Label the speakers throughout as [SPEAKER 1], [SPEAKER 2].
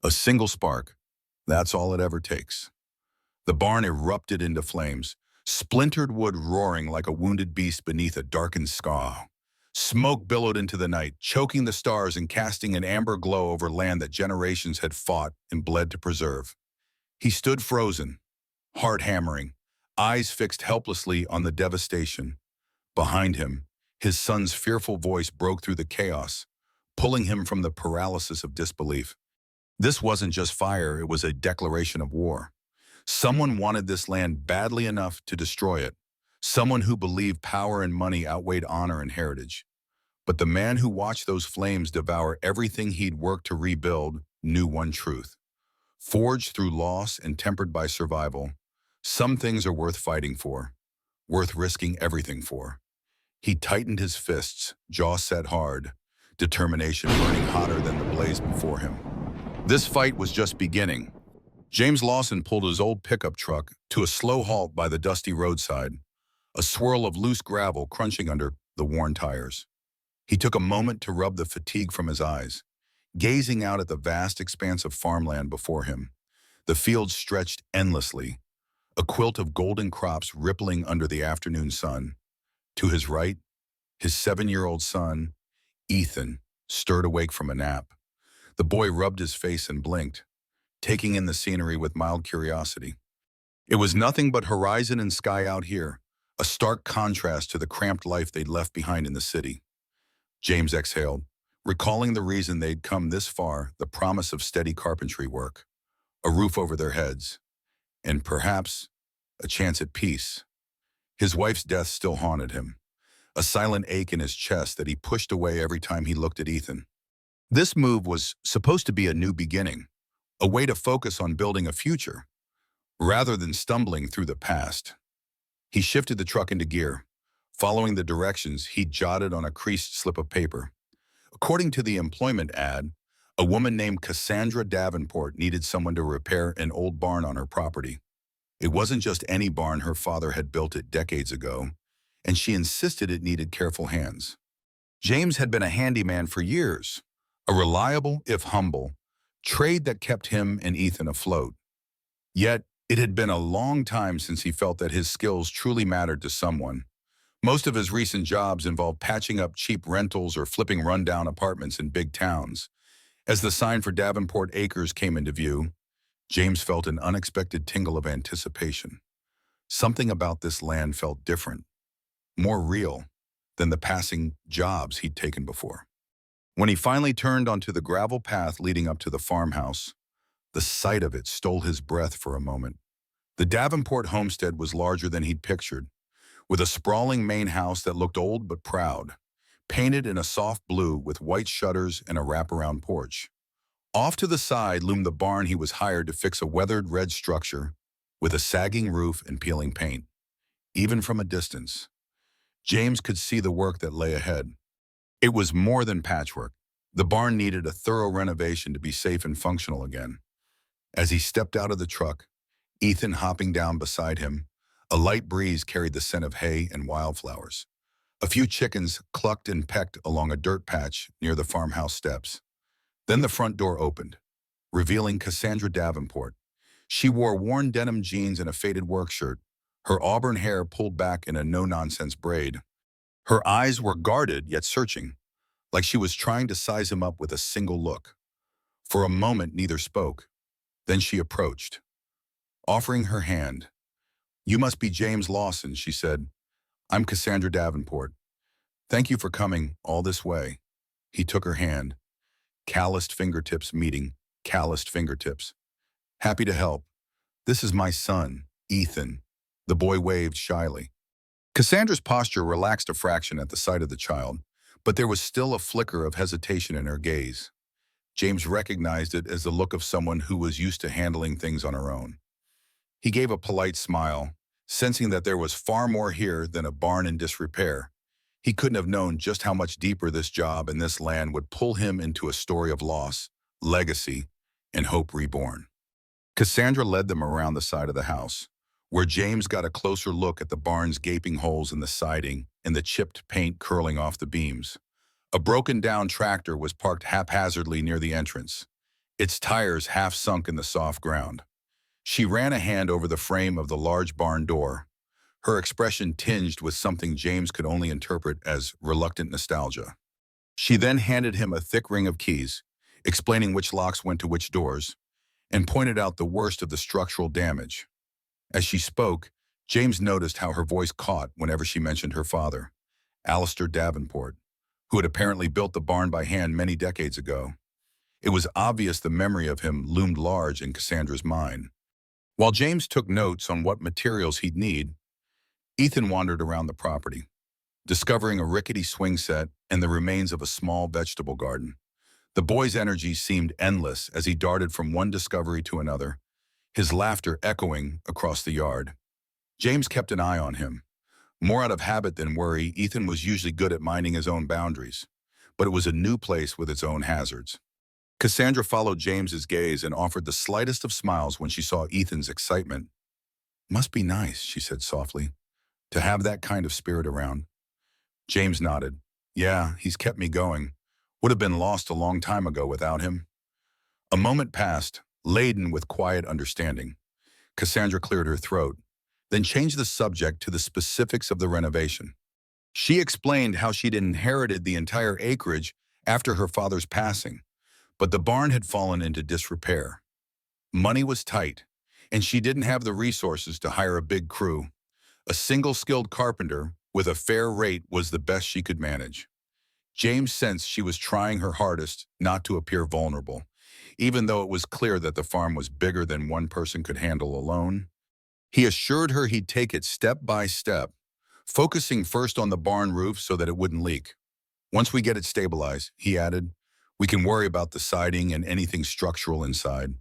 [SPEAKER 1] A single spark. That's all it ever takes. The barn erupted into flames, splintered wood roaring like a wounded beast beneath a darkened sky. Smoke billowed into the night, choking the stars and casting an amber glow over land that generations had fought and bled to preserve. He stood frozen, heart hammering, eyes fixed helplessly on the devastation. Behind him, his son's fearful voice broke through the chaos, pulling him from the paralysis of disbelief. This wasn't just fire, it was a declaration of war. Someone wanted this land badly enough to destroy it. Someone who believed power and money outweighed honor and heritage. But the man who watched those flames devour everything he'd worked to rebuild knew one truth. Forged through loss and tempered by survival, some things are worth fighting for, worth risking everything for. He tightened his fists, jaw set hard, determination burning hotter than the blaze before him. This fight was just beginning. James Lawson pulled his old pickup truck to a slow halt by the dusty roadside, a swirl of loose gravel crunching under the worn tires. He took a moment to rub the fatigue from his eyes, gazing out at the vast expanse of farmland before him. The fields stretched endlessly, a quilt of golden crops rippling under the afternoon sun. To his right, his 7-year-old son, Ethan, stirred awake from a nap. The boy rubbed his face and blinked, taking in the scenery with mild curiosity. It was nothing but horizon and sky out here, a stark contrast to the cramped life they'd left behind in the city. James exhaled, recalling the reason they'd come this far, the promise of steady carpentry work, a roof over their heads, and perhaps a chance at peace. His wife's death still haunted him, a silent ache in his chest that he pushed away every time he looked at Ethan. This move was supposed to be a new beginning, a way to focus on building a future, rather than stumbling through the past. He shifted the truck into gear, following the directions he'd jotted on a creased slip of paper. According to the employment ad, a woman named Cassandra Davenport needed someone to repair an old barn on her property. It wasn't just any barn, her father had built it decades ago, and she insisted it needed careful hands. James had been a handyman for years, a reliable, if humble, trade that kept him and Ethan afloat. Yet, it had been a long time since he felt that his skills truly mattered to someone. Most of his recent jobs involved patching up cheap rentals or flipping rundown apartments in big towns. As the sign for Davenport Acres came into view, James felt an unexpected tingle of anticipation. Something about this land felt different, more real than the passing jobs he'd taken before. When he finally turned onto the gravel path leading up to the farmhouse, the sight of it stole his breath for a moment. The Davenport homestead was larger than he'd pictured, with a sprawling main house that looked old but proud, painted in a soft blue with white shutters and a wraparound porch. Off to the side loomed the barn he was hired to fix, a weathered red structure with a sagging roof and peeling paint. Even from a distance, James could see the work that lay ahead. It was more than patchwork. The barn needed a thorough renovation to be safe and functional again. As he stepped out of the truck, Ethan hopping down beside him, a light breeze carried the scent of hay and wildflowers. A few chickens clucked and pecked along a dirt patch near the farmhouse steps. Then the front door opened, revealing Cassandra Davenport. She wore worn denim jeans and a faded work shirt, her auburn hair pulled back in a no-nonsense braid. Her eyes were guarded yet searching, like she was trying to size him up with a single look. For a moment, neither spoke. Then she approached, offering her hand. "You must be James Lawson," she said. "I'm Cassandra Davenport. Thank you for coming all this way." He took her hand, calloused fingertips meeting calloused fingertips. "Happy to help. This is my son, Ethan." The boy waved shyly. Cassandra's posture relaxed a fraction at the sight of the child, but there was still a flicker of hesitation in her gaze. James recognized it as the look of someone who was used to handling things on her own. He gave a polite smile, sensing that there was far more here than a barn in disrepair. He couldn't have known just how much deeper this job and this land would pull him into a story of loss, legacy, and hope reborn. Cassandra led them around the side of the house, where James got a closer look at the barn's gaping holes in the siding and the chipped paint curling off the beams. A broken-down tractor was parked haphazardly near the entrance, its tires half sunk in the soft ground. She ran a hand over the frame of the large barn door, her expression tinged with something James could only interpret as reluctant nostalgia. She then handed him a thick ring of keys, explaining which locks went to which doors, and pointed out the worst of the structural damage. As she spoke, James noticed how her voice caught whenever she mentioned her father, Alistair Davenport, who had apparently built the barn by hand many decades ago. It was obvious the memory of him loomed large in Cassandra's mind. While James took notes on what materials he'd need, Ethan wandered around the property, discovering a rickety swing set and the remains of a small vegetable garden. The boy's energy seemed endless as he darted from one discovery to another, his laughter echoing across the yard. James kept an eye on him. More out of habit than worry, Ethan was usually good at minding his own boundaries, but it was a new place with its own hazards. Cassandra followed James's gaze and offered the slightest of smiles when she saw Ethan's excitement. "Must be nice," she said softly, "to have that kind of spirit around." James nodded. "Yeah, he's kept me going. Would have been lost a long time ago without him." A moment passed, laden with quiet understanding. Cassandra cleared her throat, then changed the subject to the specifics of the renovation. She explained how she'd inherited the entire acreage after her father's passing, but the barn had fallen into disrepair. Money was tight, and she didn't have the resources to hire a big crew. A single skilled carpenter with a fair rate was the best she could manage. James sensed she was trying her hardest not to appear vulnerable, even though it was clear that the farm was bigger than one person could handle alone. He assured her he'd take it step by step, focusing first on the barn roof so that it wouldn't leak. "Once we get it stabilized," he added, "we can worry about the siding and anything structural inside."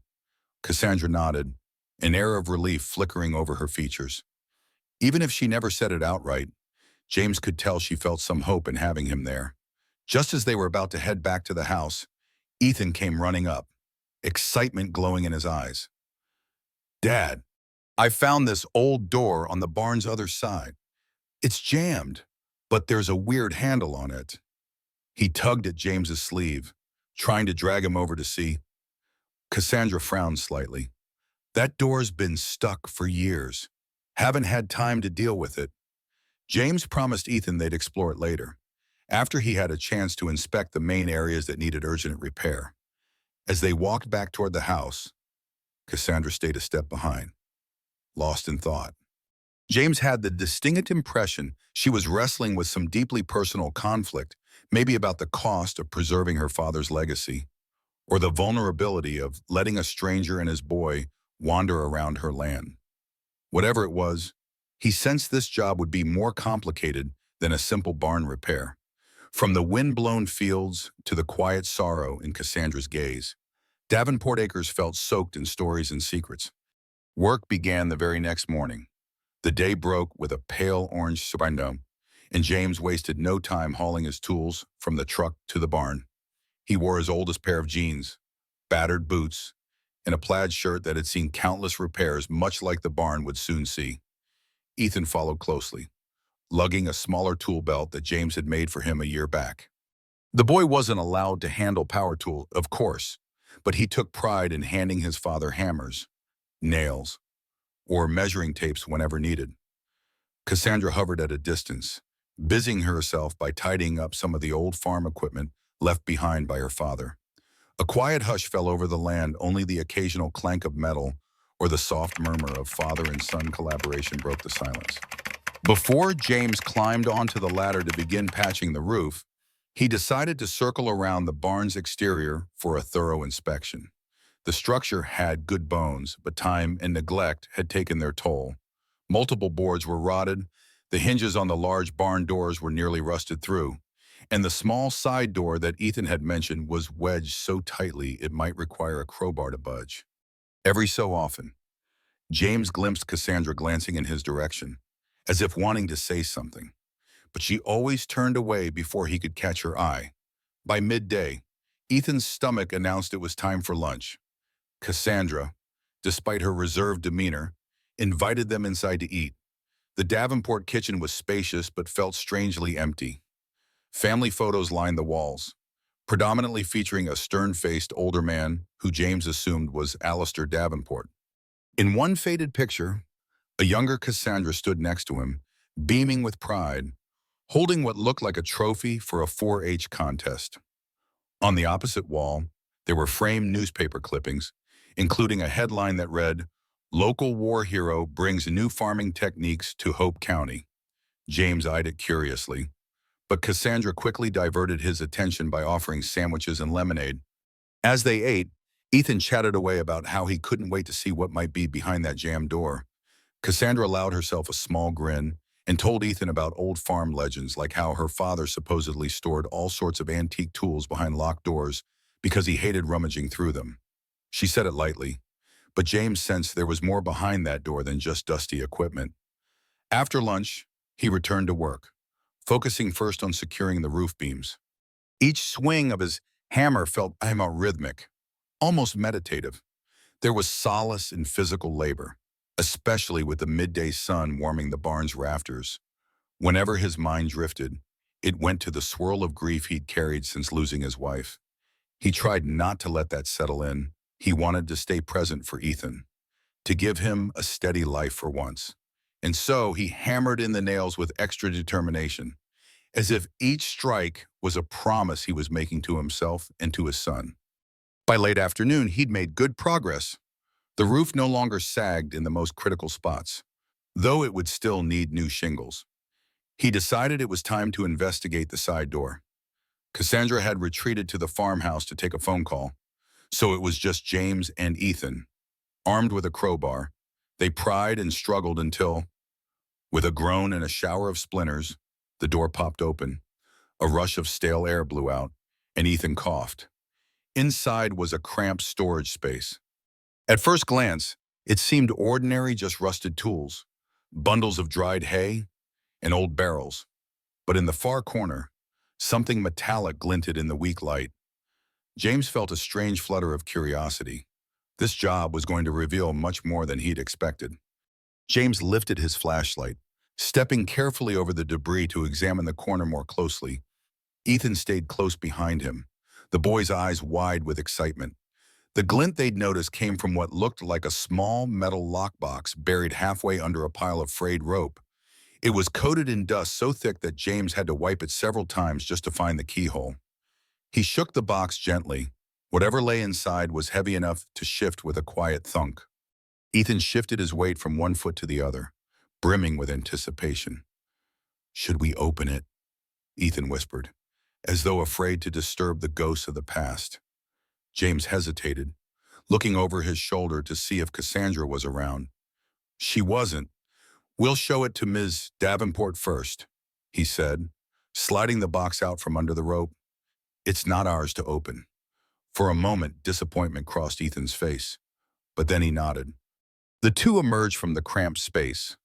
[SPEAKER 1] Cassandra nodded, an air of relief flickering over her features. Even if she never said it outright, James could tell she felt some hope in having him there. Just as they were about to head back to the house, Ethan came running up, excitement glowing in his eyes. "Dad, I found this old door on the barn's other side. It's jammed, but there's a weird handle on it." He tugged at James's sleeve, trying to drag him over to see. Cassandra frowned slightly. "That door's been stuck for years. Haven't had time to deal with it." James promised Ethan they'd explore it later, after he had a chance to inspect the main areas that needed urgent repair. As they walked back toward the house, Cassandra stayed a step behind, lost in thought. James had the distinct impression she was wrestling with some deeply personal conflict, maybe about the cost of preserving her father's legacy, or the vulnerability of letting a stranger and his boy wander around her land. Whatever it was, he sensed this job would be more complicated than a simple barn repair. From the wind-blown fields to the quiet sorrow in Cassandra's gaze, Davenport Acres felt soaked in stories and secrets. Work began the very next morning. The day broke with a pale orange splendor, and James wasted no time hauling his tools from the truck to the barn. He wore his oldest pair of jeans, battered boots, and a plaid shirt that had seen countless repairs, much like the barn would soon see. Ethan followed closely, lugging a smaller tool belt that James had made for him a year back. The boy wasn't allowed to handle power tools, of course, but he took pride in handing his father hammers, nails, or measuring tapes whenever needed. Cassandra hovered at a distance, busying herself by tidying up some of the old farm equipment left behind by her father. A quiet hush fell over the land, only the occasional clank of metal or the soft murmur of father and son collaboration broke the silence. Before James climbed onto the ladder to begin patching the roof, he decided to circle around the barn's exterior for a thorough inspection. The structure had good bones, but time and neglect had taken their toll. Multiple boards were rotted, the hinges on the large barn doors were nearly rusted through, and the small side door that Ethan had mentioned was wedged so tightly it might require a crowbar to budge. Every so often, James glimpsed Cassandra glancing in his direction, as if wanting to say something, but she always turned away before he could catch her eye. By midday, Ethan's stomach announced it was time for lunch. Cassandra, despite her reserved demeanor, invited them inside to eat. The Davenport kitchen was spacious but felt strangely empty. Family photos lined the walls, predominantly featuring a stern-faced older man who James assumed was Alistair Davenport. In one faded picture, a younger Cassandra stood next to him, beaming with pride, holding what looked like a trophy for a 4-H contest. On the opposite wall, there were framed newspaper clippings, including a headline that read, "Local war hero brings new farming techniques to Hope County." James eyed it curiously, but Cassandra quickly diverted his attention by offering sandwiches and lemonade. As they ate, Ethan chatted away about how he couldn't wait to see what might be behind that jammed door. Cassandra allowed herself a small grin and told Ethan about old farm legends like how her father supposedly stored all sorts of antique tools behind locked doors because he hated rummaging through them. She said it lightly, but James sensed there was more behind that door than just dusty equipment. After lunch, he returned to work, focusing first on securing the roof beams. Each swing of his hammer felt rhythmic, almost meditative. There was solace in physical labor, especially with the midday sun warming the barn's rafters. Whenever his mind drifted, it went to the swirl of grief he'd carried since losing his wife. He tried not to let that settle in. He wanted to stay present for Ethan, to give him a steady life for once. And so he hammered in the nails with extra determination, as if each strike was a promise he was making to himself and to his son. By late afternoon, he'd made good progress. The roof no longer sagged in the most critical spots, though it would still need new shingles. He decided it was time to investigate the side door. Cassandra had retreated to the farmhouse to take a phone call, so it was just James and Ethan. Armed with a crowbar, they pried and struggled until, with a groan and a shower of splinters, the door popped open. A rush of stale air blew out, and Ethan coughed. Inside was a cramped storage space. At first glance, it seemed ordinary, just rusted tools, bundles of dried hay, and old barrels. But in the far corner, something metallic glinted in the weak light. James felt a strange flutter of curiosity. This job was going to reveal much more than he'd expected. James lifted his flashlight, stepping carefully over the debris to examine the corner more closely. Ethan stayed close behind him, the boy's eyes wide with excitement. The glint they'd noticed came from what looked like a small metal lockbox buried halfway under a pile of frayed rope. It was coated in dust so thick that James had to wipe it several times just to find the keyhole. He shook the box gently. Whatever lay inside was heavy enough to shift with a quiet thunk. Ethan shifted his weight from one foot to the other, brimming with anticipation. "Should we open it?" Ethan whispered, as though afraid to disturb the ghosts of the past. James hesitated, looking over his shoulder to see if Cassandra was around. She wasn't. "We'll show it to Ms. Davenport first," he said, sliding the box out from under the rope. "It's not ours to open." For a moment, disappointment crossed Ethan's face, but then he nodded. The two emerged from the cramped space,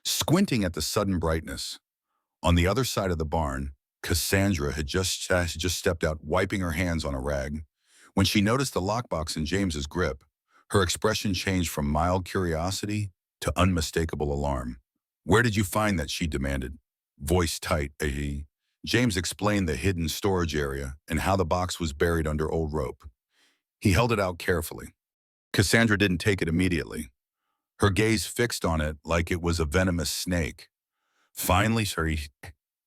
[SPEAKER 1] squinting at the sudden brightness. On the other side of the barn, Cassandra had just stepped out, wiping her hands on a rag. When she noticed the lockbox in James's grip, her expression changed from mild curiosity to unmistakable alarm. "Where did you find that?" she demanded, voice tight. James explained the hidden storage area and how the box was buried under old rope. He held it out carefully. Cassandra didn't take it immediately, her gaze fixed on it like it was a venomous snake. Finally,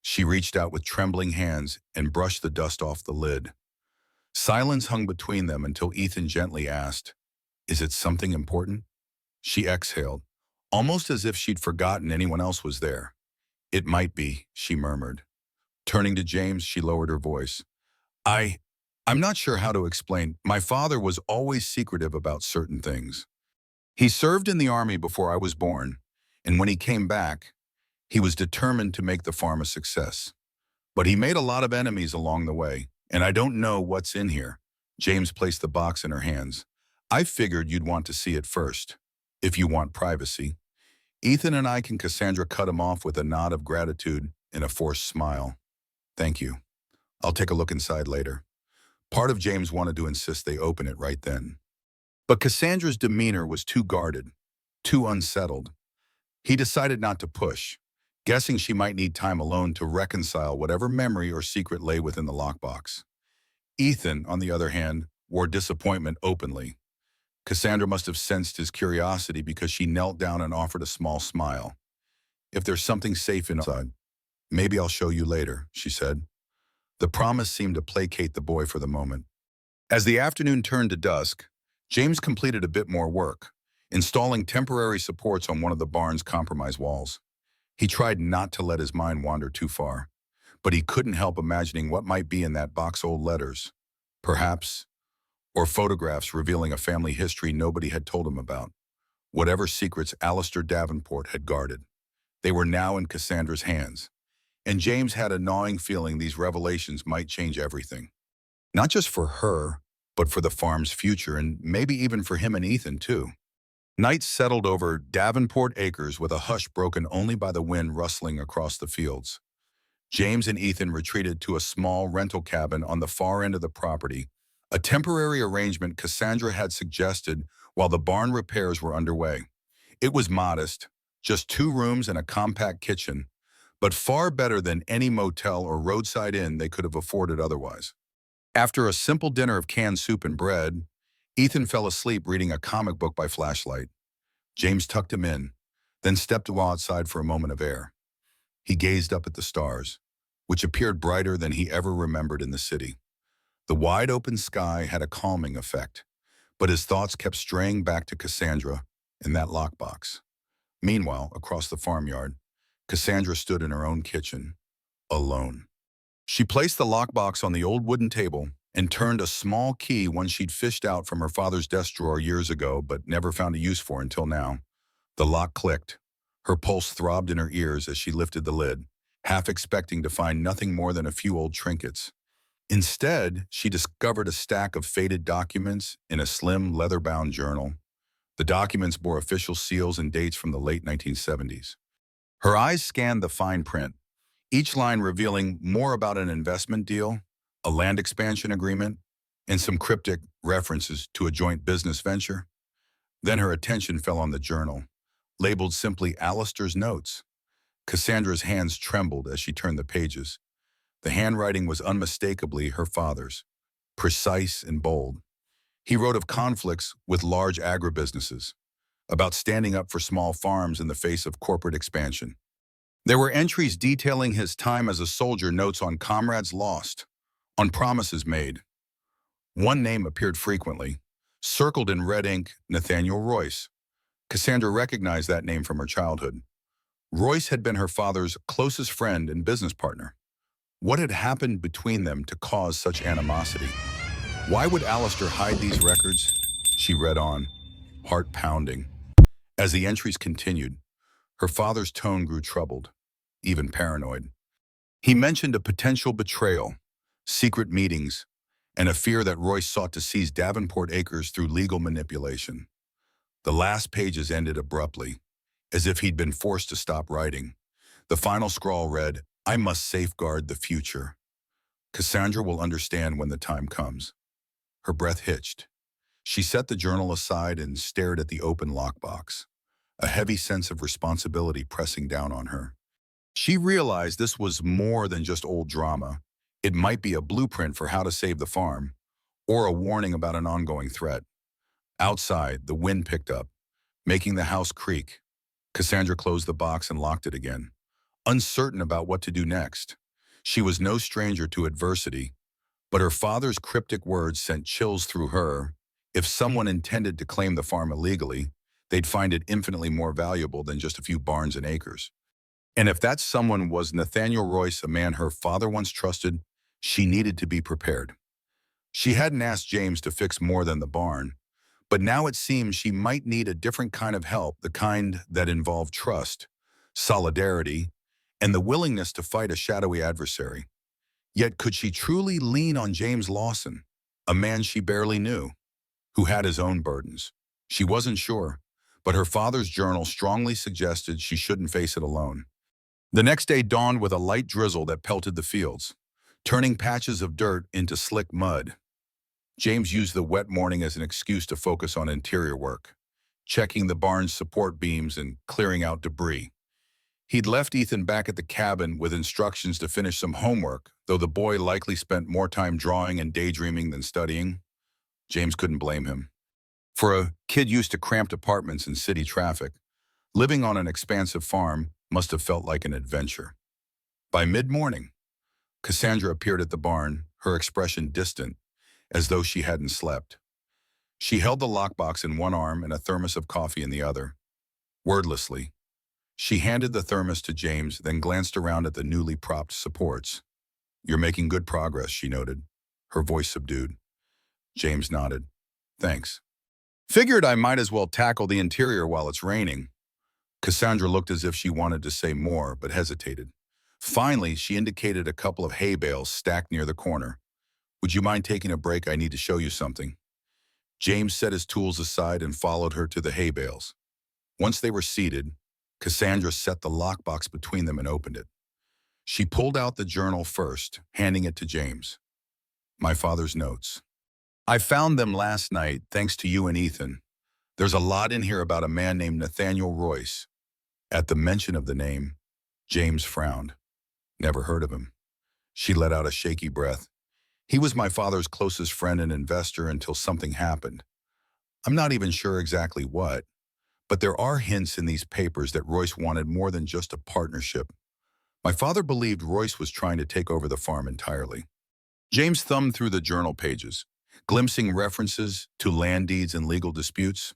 [SPEAKER 1] she reached out with trembling hands and brushed the dust off the lid. Silence hung between them until Ethan gently asked, "Is it something important?" She exhaled, almost as if she'd forgotten anyone else was there. "It might be," she murmured. Turning to James, she lowered her voice. I'm not sure how to explain. My father was always secretive about certain things. He served in the army before I was born, and when he came back, he was determined to make the farm a success. But he made a lot of enemies along the way, and I don't know what's in here." James placed the box in her hands. "I figured you'd want to see it first, if you want privacy." Ethan and I can Cassandra cut him off with a nod of gratitude and a forced smile. "Thank you. I'll take a look inside later." Part of James wanted to insist they open it right then. But Cassandra's demeanor was too guarded, too unsettled. He decided not to push, guessing she might need time alone to reconcile whatever memory or secret lay within the lockbox. Ethan, on the other hand, wore disappointment openly. Cassandra must have sensed his curiosity because she knelt down and offered a small smile. If there's something safe inside, maybe I'll show you later, she said. The promise seemed to placate the boy for the moment. As the afternoon turned to dusk, James completed a bit more work, installing temporary supports on one of the barn's compromised walls. He tried not to let his mind wander too far, but he couldn't help imagining what might be in that box old letters, perhaps, or photographs revealing a family history nobody had told him about. Whatever secrets Alistair Davenport had guarded, they were now in Cassandra's hands, and James had a gnawing feeling these revelations might change everything. Not just for her, but for the farm's future, and maybe even for him and Ethan, too. Night settled over Davenport Acres with a hush broken only by the wind rustling across the fields. James and Ethan retreated to a small rental cabin on the far end of the property, a temporary arrangement Cassandra had suggested while the barn repairs were underway. It was modest, just 2 rooms and a compact kitchen, but far better than any motel or roadside inn they could have afforded otherwise. After a simple dinner of canned soup and bread, Ethan fell asleep reading a comic book by flashlight. James tucked him in, then stepped outside for a moment of air. He gazed up at the stars, which appeared brighter than he ever remembered in the city. The wide-open sky had a calming effect, but his thoughts kept straying back to Cassandra and that lockbox. Meanwhile, across the farmyard, Cassandra stood in her own kitchen, alone. She placed the lockbox on the old wooden table and turned a small key one she'd fished out from her father's desk drawer years ago but never found a use for until now. The lock clicked. Her pulse throbbed in her ears as she lifted the lid, half expecting to find nothing more than a few old trinkets. Instead, she discovered a stack of faded documents in a slim, leather-bound journal. The documents bore official seals and dates from the late 1970s. Her eyes scanned the fine print, each line revealing more about an investment deal, a land expansion agreement, and some cryptic references to a joint business venture. Then her attention fell on the journal, labeled simply Alistair's Notes. Cassandra's hands trembled as she turned the pages. The handwriting was unmistakably her father's, precise and bold. He wrote of conflicts with large agribusinesses, about standing up for small farms in the face of corporate expansion. There were entries detailing his time as a soldier, notes on comrades lost, on promises made. One name appeared frequently, circled in red ink, Nathaniel Royce. Cassandra recognized that name from her childhood. Royce had been her father's closest friend and business partner. What had happened between them to cause such animosity? Why would Alistair hide these records? She read on, heart pounding. As the entries continued, her father's tone grew troubled, even paranoid. He mentioned a potential betrayal, secret meetings, and a fear that Royce sought to seize Davenport Acres through legal manipulation. The last pages ended abruptly, as if he'd been forced to stop writing. The final scrawl read, "I must safeguard the future. Cassandra will understand when the time comes." Her breath hitched. She set the journal aside and stared at the open lockbox, a heavy sense of responsibility pressing down on her. She realized this was more than just old drama. It might be a blueprint for how to save the farm, or a warning about an ongoing threat. Outside, the wind picked up, making the house creak. Cassandra closed the box and locked it again, uncertain about what to do next. She was no stranger to adversity, but her father's cryptic words sent chills through her. If someone intended to claim the farm illegally, they'd find it infinitely more valuable than just a few barns and acres. And if that someone was Nathaniel Royce, a man her father once trusted, she needed to be prepared. She hadn't asked James to fix more than the barn, but now it seemed she might need a different kind of help, the kind that involved trust, solidarity, and the willingness to fight a shadowy adversary. Yet could she truly lean on James Lawson, a man she barely knew, who had his own burdens? She wasn't sure, but her father's journal strongly suggested she shouldn't face it alone. The next day dawned with a light drizzle that pelted the fields, turning patches of dirt into slick mud. James used the wet morning as an excuse to focus on interior work, checking the barn's support beams and clearing out debris. He'd left Ethan back at the cabin with instructions to finish some homework, though the boy likely spent more time drawing and daydreaming than studying. James couldn't blame him. For a kid used to cramped apartments and city traffic, living on an expansive farm must have felt like an adventure. By mid-morning, Cassandra appeared at the barn, her expression distant, as though she hadn't slept. She held the lockbox in one arm and a thermos of coffee in the other. Wordlessly, she handed the thermos to James, then glanced around at the newly propped supports. "You're making good progress," she noted, her voice subdued. James nodded. "Thanks. Figured I might as well tackle the interior while it's raining." Cassandra looked as if she wanted to say more, but hesitated. Finally, she indicated a couple of hay bales stacked near the corner. "Would you mind taking a break? I need to show you something." James set his tools aside and followed her to the hay bales. Once they were seated, Cassandra set the lockbox between them and opened it. She pulled out the journal first, handing it to James. "My father's notes. I found them last night, thanks to you and Ethan. There's a lot in here about a man named Nathaniel Royce." At the mention of the name, James frowned. "Never heard of him." She let out a shaky breath. "He was my father's closest friend and investor until something happened. I'm not even sure exactly what, but there are hints in these papers that Royce wanted more than just a partnership. My father believed Royce was trying to take over the farm entirely." James thumbed through the journal pages, glimpsing references to land deeds and legal disputes.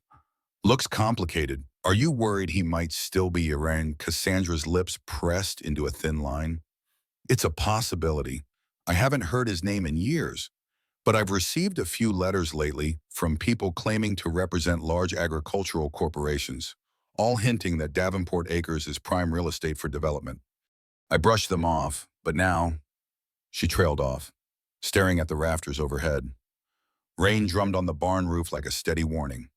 [SPEAKER 1] "Looks complicated. Are you worried he might still be around?" Cassandra's lips pressed into a thin line. "It's a possibility. I haven't heard his name in years, but I've received a few letters lately from people claiming to represent large agricultural corporations, all hinting that Davenport Acres is prime real estate for development. I brushed them off, but now—" She trailed off, staring at the rafters overhead. Rain drummed on the barn roof like a steady warning.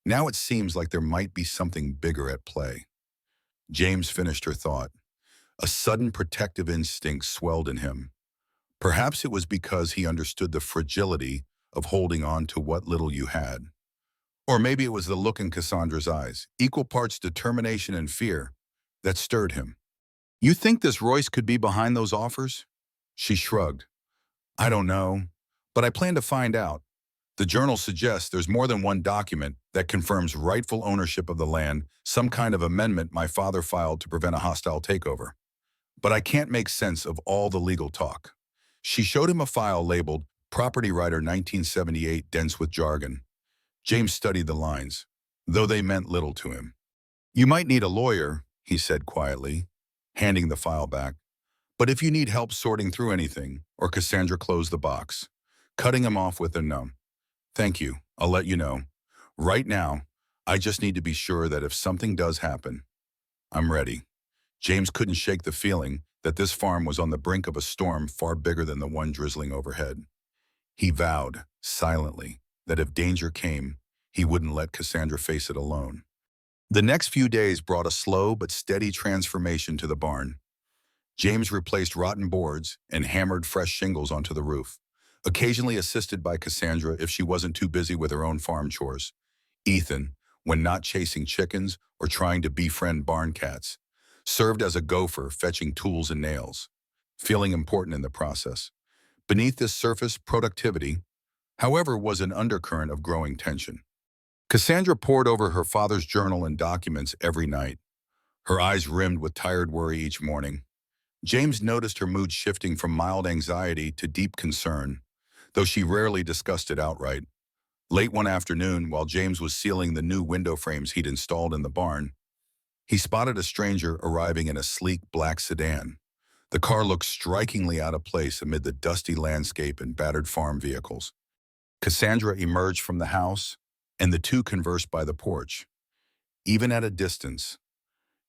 [SPEAKER 1] Now it seems like there might be something bigger at play. James finished her thought. A sudden protective instinct swelled in him. Perhaps it was because he understood the fragility of holding on to what little you had. Or maybe it was the look in Cassandra's eyes, equal parts determination and fear, that stirred him. "You think this Royce could be behind those offers?" She shrugged. "I don't know, but I plan to find out. The journal suggests there's more than one document that confirms rightful ownership of the land, some kind of amendment my father filed to prevent a hostile takeover. But I can't make sense of all the legal talk." She showed him a file labeled Property Writer 1978, dense with jargon. James studied the lines, though they meant little to him. "You might need a lawyer," he said quietly, handing the file back. "But if you need help sorting through anything," or Cassandra closed the box, cutting him off with a no. "Thank you. I'll let you know. Right now, I just need to be sure that if something does happen, I'm ready." James couldn't shake the feeling that this farm was on the brink of a storm far bigger than the one drizzling overhead. He vowed, silently, that if danger came, he wouldn't let Cassandra face it alone. The next few days brought a slow but steady transformation to the barn. James replaced rotten boards and hammered fresh shingles onto the roof, occasionally assisted by Cassandra if she wasn't too busy with her own farm chores. Ethan, when not chasing chickens or trying to befriend barn cats, served as a gopher fetching tools and nails, feeling important in the process. Beneath this surface productivity, however, was an undercurrent of growing tension. Cassandra pored over her father's journal and documents every night, her eyes rimmed with tired worry each morning. James noticed her mood shifting from mild anxiety to deep concern, though she rarely discussed it outright. Late one afternoon, while James was sealing the new window frames he'd installed in the barn, he spotted a stranger arriving in a sleek black sedan. The car looked strikingly out of place amid the dusty landscape and battered farm vehicles. Cassandra emerged from the house, and the two conversed by the porch. Even at a distance,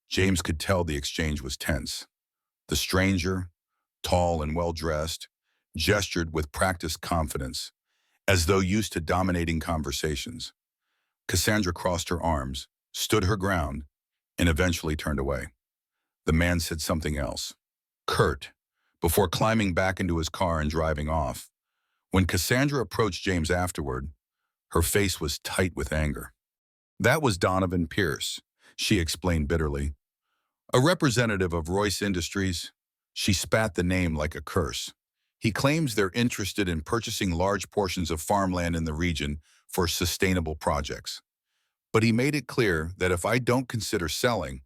[SPEAKER 1] James could tell the exchange was tense. The stranger, tall and well-dressed, gestured with practiced confidence, as though used to dominating conversations. Cassandra crossed her arms, stood her ground, and eventually turned away. The man said something else, curt, before climbing back into his car and driving off. When Cassandra approached James afterward, her face was tight with anger. "That was Donovan Pierce," she explained bitterly. A representative of Royce Industries, she spat the name like a curse. He claims they're interested in purchasing large portions of farmland in the region for sustainable projects. But he made it clear that if I don't consider selling,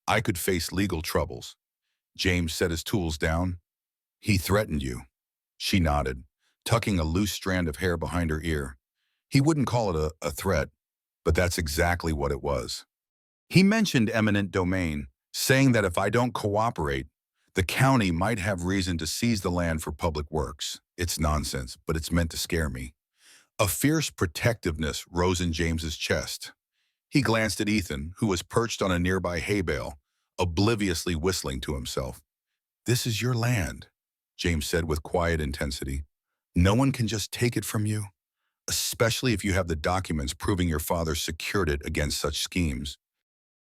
[SPEAKER 1] I could face legal troubles. James set his tools down. He threatened you. She nodded, tucking a loose strand of hair behind her ear. He wouldn't call it a threat, but that's exactly what it was. He mentioned eminent domain, saying that if I don't cooperate, the county might have reason to seize the land for public works. It's nonsense, but it's meant to scare me. A fierce protectiveness rose in James's chest. He glanced at Ethan, who was perched on a nearby hay bale, obliviously whistling to himself. "This is your land," James said with quiet intensity. "No one can just take it from you, especially if you have the documents proving your father secured it against such schemes."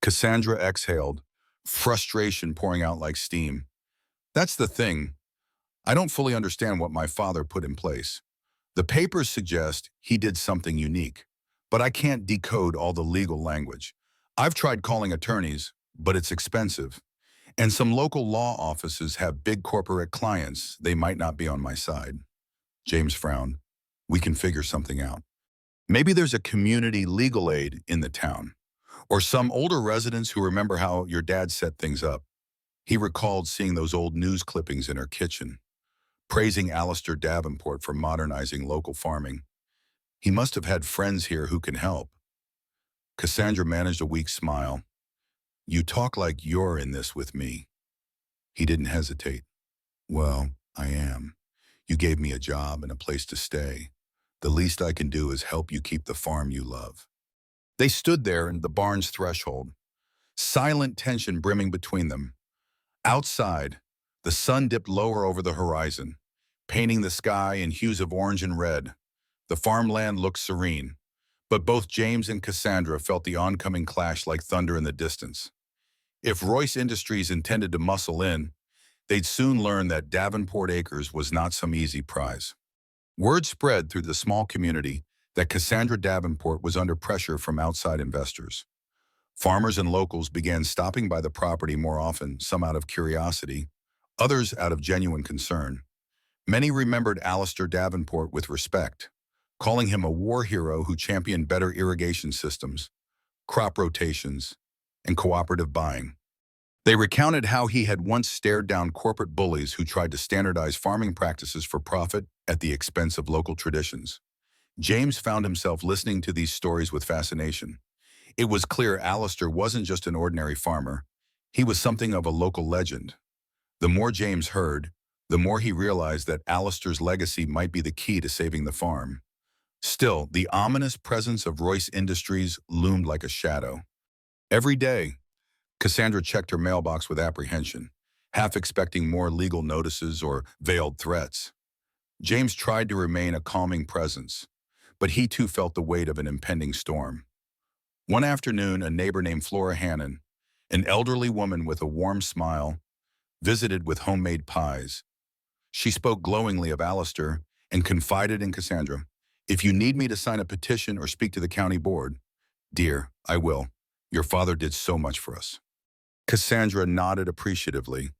[SPEAKER 1] Cassandra exhaled, frustration pouring out like steam. "That's the thing. I don't fully understand what my father put in place. The papers suggest he did something unique, but I can't decode all the legal language. I've tried calling attorneys, but it's expensive. And some local law offices have big corporate clients. They might not be on my side." James frowned. "We can figure something out. Maybe there's a community legal aid in the town, or some older residents who remember how your dad set things up." He recalled seeing those old news clippings in her kitchen, praising Alistair Davenport for modernizing local farming. He must have had friends here who can help. Cassandra managed a weak smile. "You talk like you're in this with me." He didn't hesitate. "Well, I am. You gave me a job and a place to stay. The least I can do is help you keep the farm you love." They stood there in the barn's threshold, silent tension brimming between them. Outside, the sun dipped lower over the horizon, painting the sky in hues of orange and red. The farmland looked serene, but both James and Cassandra felt the oncoming clash like thunder in the distance. If Royce Industries intended to muscle in, they'd soon learn that Davenport Acres was not some easy prize. Word spread through the small community that Cassandra Davenport was under pressure from outside investors. Farmers and locals began stopping by the property more often, some out of curiosity, others out of genuine concern. Many remembered Alistair Davenport with respect, calling him a war hero who championed better irrigation systems, crop rotations, and cooperative buying. They recounted how he had once stared down corporate bullies who tried to standardize farming practices for profit at the expense of local traditions. James found himself listening to these stories with fascination. It was clear Alistair wasn't just an ordinary farmer. He was something of a local legend. The more James heard, the more he realized that Alistair's legacy might be the key to saving the farm. Still, the ominous presence of Royce Industries loomed like a shadow. Every day, Cassandra checked her mailbox with apprehension, half expecting more legal notices or veiled threats. James tried to remain a calming presence, but he too felt the weight of an impending storm. One afternoon, a neighbor named Flora Hannon, an elderly woman with a warm smile, visited with homemade pies. She spoke glowingly of Alistair and confided in Cassandra, "If you need me to sign a petition or speak to the county board, dear, I will. Your father did so much for us." Cassandra nodded appreciatively,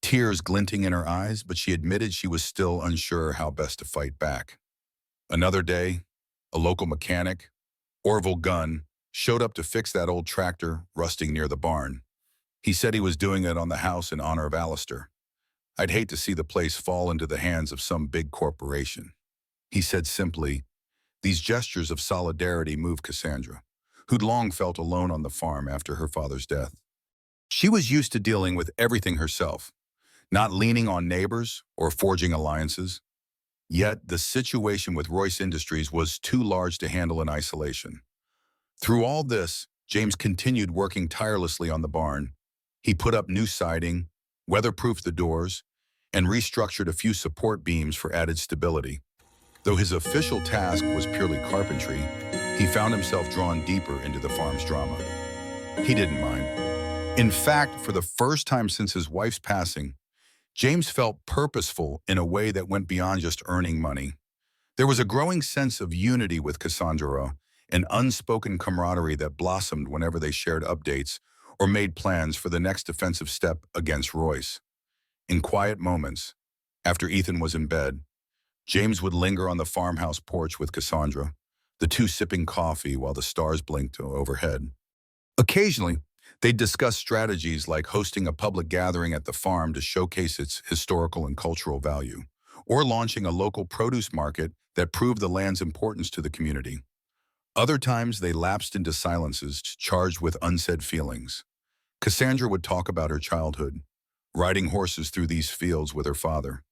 [SPEAKER 1] tears glinting in her eyes, but she admitted she was still unsure how best to fight back. Another day, a local mechanic, Orville Gunn, showed up to fix that old tractor rusting near the barn. He said he was doing it on the house in honor of Alistair. "I'd hate to see the place fall into the hands of some big corporation." He said simply. These gestures of solidarity moved Cassandra, who'd long felt alone on the farm after her father's death. She was used to dealing with everything herself, not leaning on neighbors or forging alliances. Yet the situation with Royce Industries was too large to handle in isolation. Through all this, James continued working tirelessly on the barn. He put up new siding, weatherproofed the doors, and restructured a few support beams for added stability. Though his official task was purely carpentry, he found himself drawn deeper into the farm's drama. He didn't mind. In fact, for the first time since his wife's passing, James felt purposeful in a way that went beyond just earning money. There was a growing sense of unity with Cassandra, an unspoken camaraderie that blossomed whenever they shared updates or made plans for the next defensive step against Royce. In quiet moments, after Ethan was in bed, James would linger on the farmhouse porch with Cassandra, the two sipping coffee while the stars blinked overhead. Occasionally, they'd discuss strategies like hosting a public gathering at the farm to showcase its historical and cultural value, or launching a local produce market that proved the land's importance to the community. Other times, they lapsed into silences charged with unsaid feelings. Cassandra would talk about her childhood, riding horses through these fields with her father,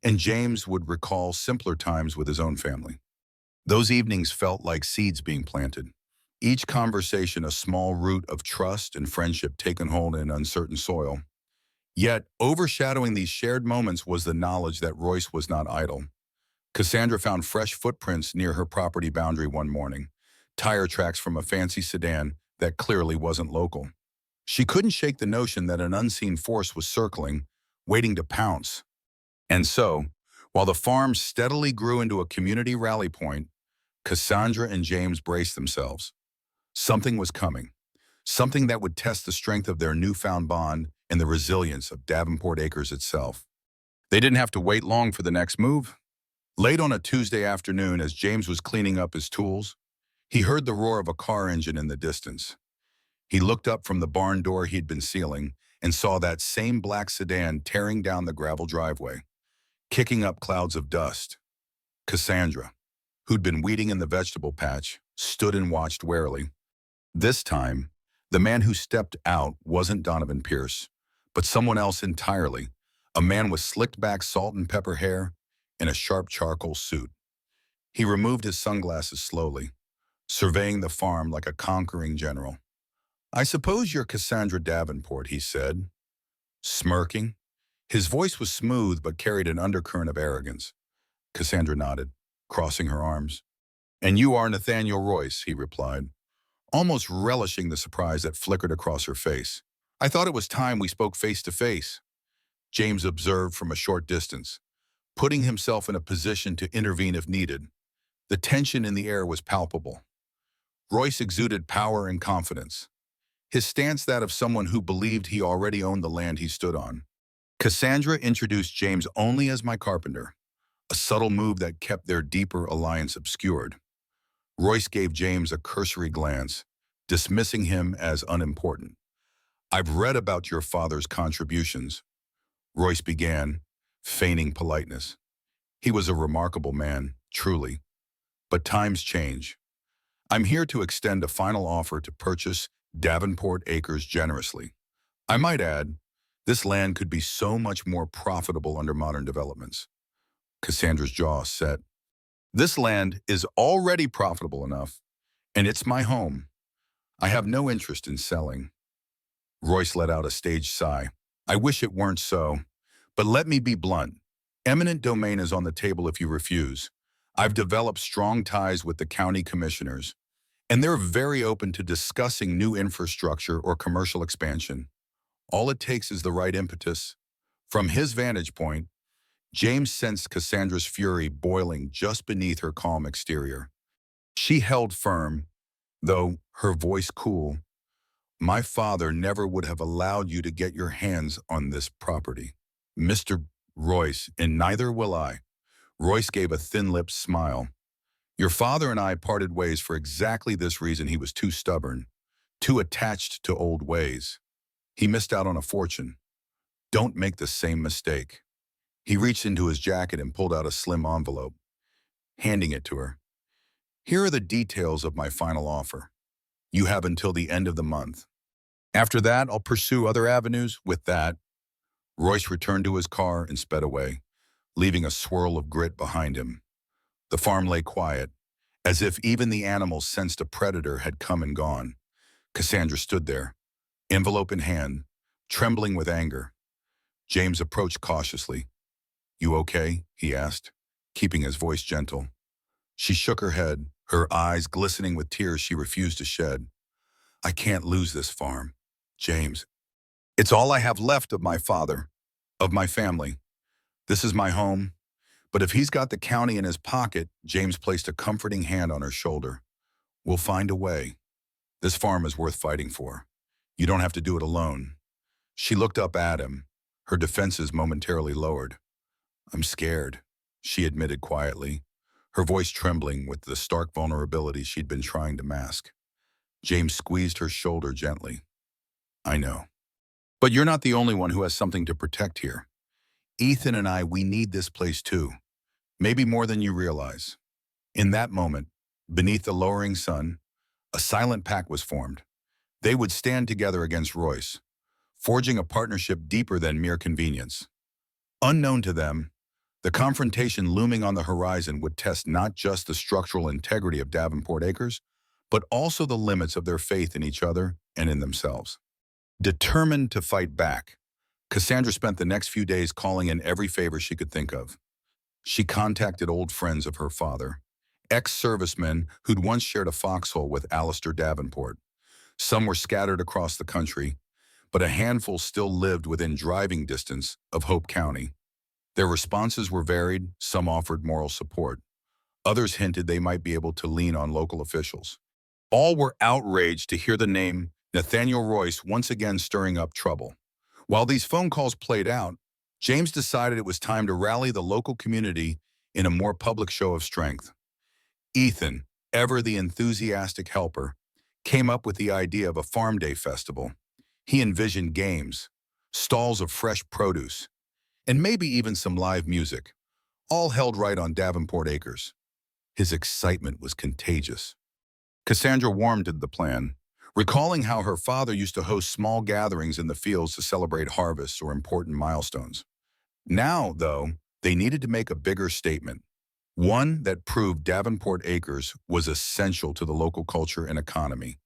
[SPEAKER 1] and James would recall simpler times with his own family. Those evenings felt like seeds being planted, each conversation a small root of trust and friendship taken hold in uncertain soil. Yet, overshadowing these shared moments was the knowledge that Royce was not idle. Cassandra found fresh footprints near her property boundary one morning, tire tracks from a fancy sedan that clearly wasn't local. She couldn't shake the notion that an unseen force was circling, waiting to pounce. And so, while the farm steadily grew into a community rally point, Cassandra and James braced themselves. Something was coming, something that would test the strength of their newfound bond and the resilience of Davenport Acres itself. They didn't have to wait long for the next move. Late on a Tuesday afternoon, as James was cleaning up his tools, he heard the roar of a car engine in the distance. He looked up from the barn door he'd been sealing and saw that same black sedan tearing down the gravel driveway, kicking up clouds of dust. Cassandra, who'd been weeding in the vegetable patch, stood and watched warily. This time, the man who stepped out wasn't Donovan Pierce, but someone else entirely, a man with slicked back salt and pepper hair and a sharp charcoal suit. He removed his sunglasses slowly, surveying the farm like a conquering general. "I suppose you're Cassandra Davenport," he said, smirking. His voice was smooth but carried an undercurrent of arrogance. Cassandra nodded, crossing her arms. "And you are Nathaniel Royce," he replied, almost relishing the surprise that flickered across her face. "I thought it was time we spoke face to face," James observed from a short distance, putting himself in a position to intervene if needed. The tension in the air was palpable. Royce exuded power and confidence, his stance that of someone who believed he already owned the land he stood on. Cassandra introduced James only as my carpenter, a subtle move that kept their deeper alliance obscured. Royce gave James a cursory glance, dismissing him as unimportant. "I've read about your father's contributions," Royce began, feigning politeness. "He was a remarkable man, truly. But times change. I'm here to extend a final offer to purchase Davenport Acres generously. I might add, this land could be so much more profitable under modern developments." Cassandra's jaw set. "This land is already profitable enough, and it's my home. I have no interest in selling." Royce let out a staged sigh. "I wish it weren't so, but let me be blunt. Eminent domain is on the table if you refuse. I've developed strong ties with the county commissioners, and they're very open to discussing new infrastructure or commercial expansion. All it takes is the right impetus." From his vantage point, James sensed Cassandra's fury boiling just beneath her calm exterior. She held firm, though her voice cool. "My father never would have allowed you to get your hands on this property, Mr. Royce, and neither will I." Royce gave a thin-lipped smile. "Your father and I parted ways for exactly this reason. He was too stubborn, too attached to old ways. He missed out on a fortune. Don't make the same mistake." He reached into his jacket and pulled out a slim envelope, handing it to her. "Here are the details of my final offer. You have until the end of the month. After that, I'll pursue other avenues." With that, Royce returned to his car and sped away, leaving a swirl of grit behind him. The farm lay quiet, as if even the animals sensed a predator had come and gone. Cassandra stood there, envelope in hand, trembling with anger. James approached cautiously. "You okay?" he asked, keeping his voice gentle. She shook her head, her eyes glistening with tears she refused to shed. "I can't lose this farm, James. It's all I have left of my father, of my family. This is my home. But if he's got the county in his pocket," James placed a comforting hand on her shoulder, "we'll find a way. This farm is worth fighting for. You don't have to do it alone. She looked up at him, her defenses momentarily lowered. I'm scared, she admitted quietly, her voice trembling with the stark vulnerability she'd been trying to mask. James squeezed her shoulder gently. I know. But you're not the only one who has something to protect here. Ethan and we need this place too. Maybe more than you realize. In that moment, beneath the lowering sun, a silent pact was formed. They would stand together against Royce, forging a partnership deeper than mere convenience. Unknown to them, the confrontation looming on the horizon would test not just the structural integrity of Davenport Acres, but also the limits of their faith in each other and in themselves. Determined to fight back, Cassandra spent the next few days calling in every favor she could think of. She contacted old friends of her father, ex-servicemen who'd once shared a foxhole with Alistair Davenport. Some were scattered across the country, but a handful still lived within driving distance of Hope County. Their responses were varied. Some offered moral support. Others hinted they might be able to lean on local officials. All were outraged to hear the name Nathaniel Royce once again stirring up trouble. While these phone calls played out, James decided it was time to rally the local community in a more public show of strength. Ethan, ever the enthusiastic helper, came up with the idea of a farm day festival. He envisioned games, stalls of fresh produce, and maybe even some live music, all held right on Davenport Acres. His excitement was contagious. Cassandra warmed to the plan, recalling how her father used to host small gatherings in the fields to celebrate harvests or important milestones. Now, though, they needed to make a bigger statement, one that proved Davenport Acres was essential to the local culture and economy.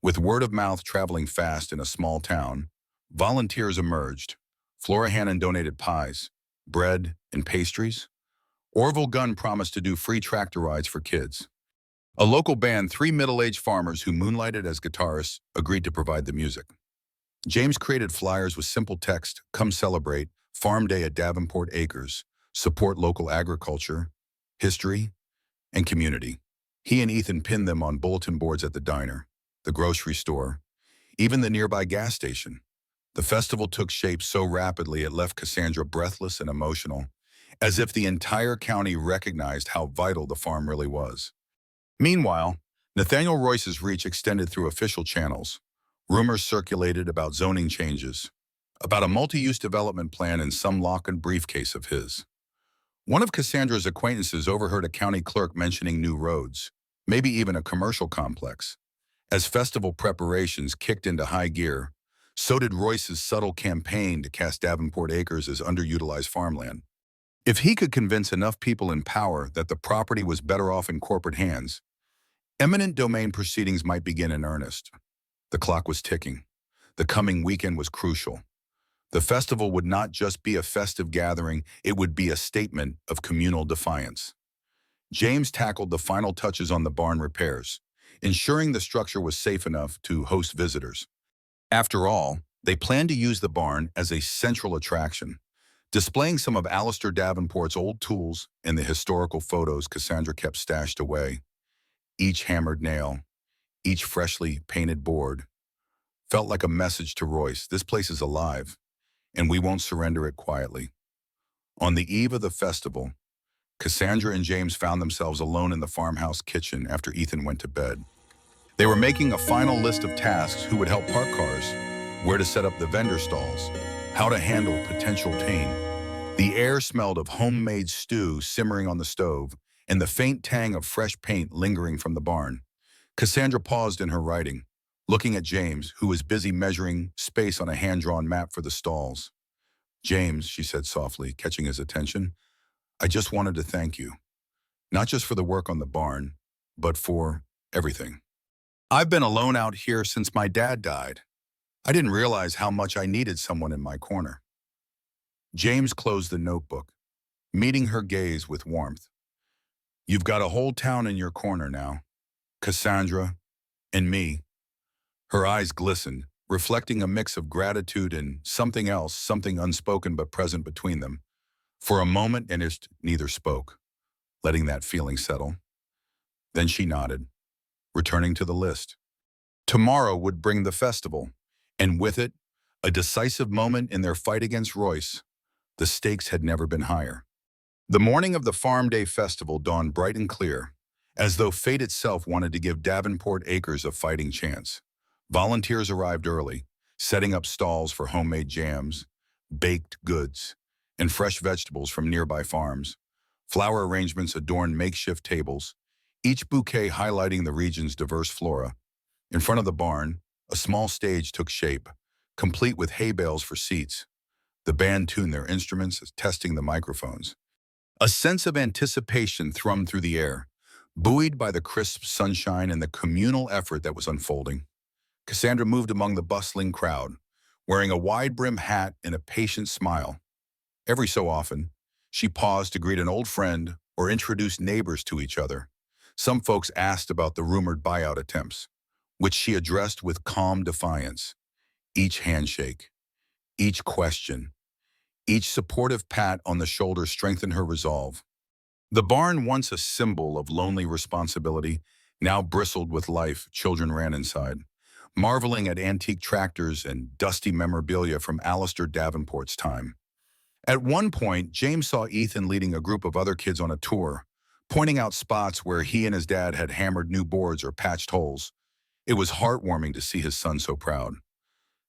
[SPEAKER 1] With word of mouth traveling fast in a small town, volunteers emerged. Flora Hannon donated pies, bread, and pastries. Orville Gunn promised to do free tractor rides for kids. A local band, 3 middle-aged farmers who moonlighted as guitarists, agreed to provide the music. James created flyers with simple text, "Come celebrate, Farm Day at Davenport Acres, support local agriculture, history, and community." He and Ethan pinned them on bulletin boards at the diner, the grocery store, even the nearby gas station. The festival took shape so rapidly it left Cassandra breathless and emotional, as if the entire county recognized how vital the farm really was. Meanwhile, Nathaniel Royce's reach extended through official channels. Rumors circulated about zoning changes, about a multi-use development plan in some lock and briefcase of his. One of Cassandra's acquaintances overheard a county clerk mentioning new roads, maybe even a commercial complex. As festival preparations kicked into high gear, so did Royce's subtle campaign to cast Davenport Acres as underutilized farmland. If he could convince enough people in power that the property was better off in corporate hands, eminent domain proceedings might begin in earnest. The clock was ticking. The coming weekend was crucial. The festival would not just be a festive gathering, it would be a statement of communal defiance. James tackled the final touches on the barn repairs, ensuring the structure was safe enough to host visitors. After all, they planned to use the barn as a central attraction, displaying some of Alistair Davenport's old tools and the historical photos Cassandra kept stashed away. Each hammered nail, each freshly painted board, felt like a message to Royce: this place is alive, and we won't surrender it quietly. On the eve of the festival, Cassandra and James found themselves alone in the farmhouse kitchen after Ethan went to bed. They were making a final list of tasks: who would help park cars, where to set up the vendor stalls, how to handle potential pain. The air smelled of homemade stew simmering on the stove, and the faint tang of fresh paint lingering from the barn. Cassandra paused in her writing, looking at James, who was busy measuring space on a hand-drawn map for the stalls. "James," she said softly, catching his attention, "I just wanted to thank you. Not just for the work on the barn, but for everything. I've been alone out here since my dad died. I didn't realize how much I needed someone in my corner." James closed the notebook, meeting her gaze with warmth. "You've got a whole town in your corner now. Cassandra and me." Her eyes glistened, reflecting a mix of gratitude and something else, something unspoken but present between them. For a moment, neither spoke, letting that feeling settle. Then she nodded, returning to the list. Tomorrow would bring the festival, And with it, a decisive moment in their fight against Royce. The stakes had never been higher. The morning of the Farm Day Festival dawned bright and clear, as though fate itself wanted to give Davenport Acres a fighting chance. Volunteers arrived early, setting up stalls for homemade jams, baked goods, and fresh vegetables from nearby farms. Flower arrangements adorned makeshift tables, each bouquet highlighting the region's diverse flora. In front of the barn, a small stage took shape, complete with hay bales for seats. The band tuned their instruments, testing the microphones. A sense of anticipation thrummed through the air, buoyed by the crisp sunshine and the communal effort that was unfolding. Cassandra moved among the bustling crowd, wearing a wide-brimmed hat and a patient smile. Every so often, she paused to greet an old friend or introduce neighbors to each other. Some folks asked about the rumored buyout attempts, which she addressed with calm defiance. Each handshake, each question, each supportive pat on the shoulder strengthened her resolve. The barn, once a symbol of lonely responsibility, now bristled with life. Children ran inside, marveling at antique tractors and dusty memorabilia from Alistair Davenport's time. At one point, James saw Ethan leading a group of other kids on a tour, pointing out spots where he and his dad had hammered new boards or patched holes. It was heartwarming to see his son so proud.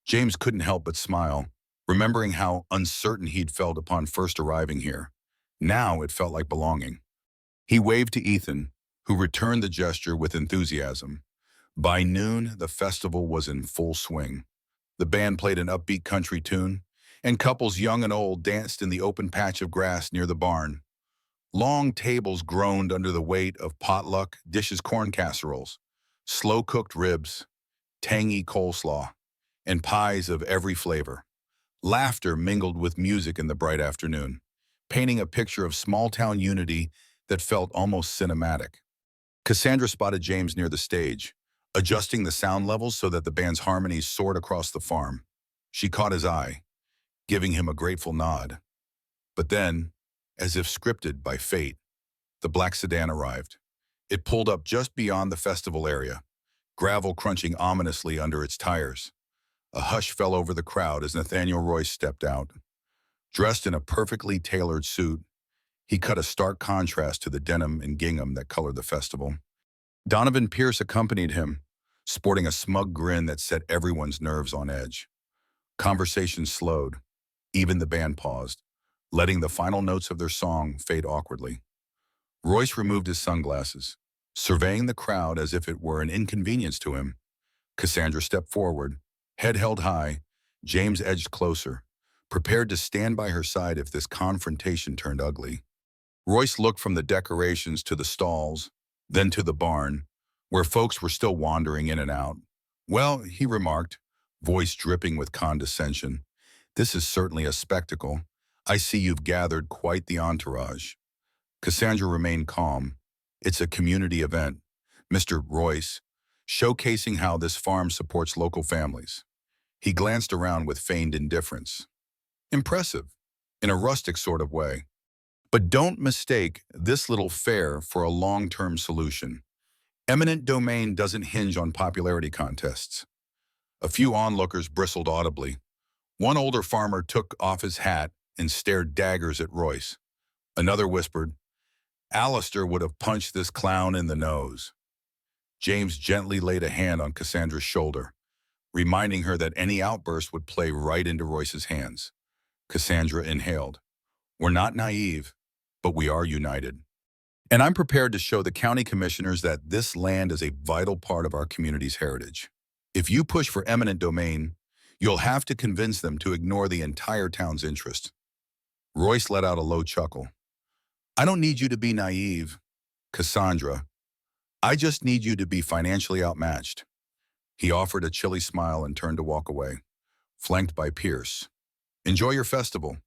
[SPEAKER 1] James couldn't help but smile, remembering how uncertain he'd felt upon first arriving here. Now it felt like belonging. He waved to Ethan, who returned the gesture with enthusiasm. By noon, the festival was in full swing. The band played an upbeat country tune, and couples young and old danced in the open patch of grass near the barn. Long tables groaned under the weight of potluck dishes, corn casseroles, slow-cooked ribs, tangy coleslaw, and pies of every flavor. Laughter mingled with music in the bright afternoon, painting a picture of small-town unity that felt almost cinematic. Cassandra spotted James near the stage, adjusting the sound levels so that the band's harmonies soared across the farm. She caught his eye, giving him a grateful nod. But then, as if scripted by fate, the black sedan arrived. It pulled up just beyond the festival area, gravel crunching ominously under its tires. A hush fell over the crowd as Nathaniel Royce stepped out. Dressed in a perfectly tailored suit, he cut a stark contrast to the denim and gingham that colored the festival. Donovan Pierce accompanied him, sporting a smug grin that set everyone's nerves on edge. Conversation slowed. Even the band paused, letting the final notes of their song fade awkwardly. Royce removed his sunglasses, surveying the crowd as if it were an inconvenience to him. Cassandra stepped forward, head held high. James edged closer, prepared to stand by her side if this confrontation turned ugly. Royce looked from the decorations to the stalls, then to the barn, where folks were still wandering in and out. "Well," he remarked, voice dripping with condescension, "this is certainly a spectacle. I see you've gathered quite the entourage." Cassandra remained calm. "It's a community event, Mr. Royce, showcasing how this farm supports local families." He glanced around with feigned indifference. "Impressive, in a rustic sort of way. But don't mistake this little fair for a long-term solution. Eminent domain doesn't hinge on popularity contests." A few onlookers bristled audibly. One older farmer took off his hat and stared daggers at Royce. Another whispered, "Alistair would have punched this clown in the nose." James gently laid a hand on Cassandra's shoulder, reminding her that any outburst would play right into Royce's hands. Cassandra inhaled. "We're not naive, but we are united. And I'm prepared to show the county commissioners that this land is a vital part of our community's heritage. If you push for eminent domain, you'll have to convince them to ignore the entire town's interest." Royce let out a low chuckle. "I don't need you to be naive, Cassandra. I just need you to be financially outmatched." He offered a chilly smile and turned to walk away, flanked by Pierce. "Enjoy your festival,"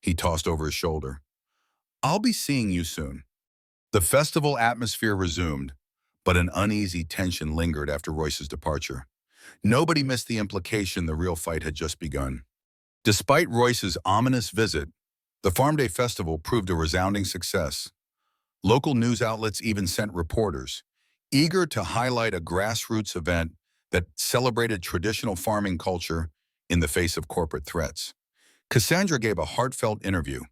[SPEAKER 1] he tossed over his shoulder. "I'll be seeing you soon." The festival atmosphere resumed, but an uneasy tension lingered after Royce's departure. Nobody missed the implication the real fight had just begun. Despite Royce's ominous visit, the Farm Day Festival proved a resounding success. Local news outlets even sent reporters, eager to highlight a grassroots event that celebrated traditional farming culture in the face of corporate threats. Cassandra gave a heartfelt interview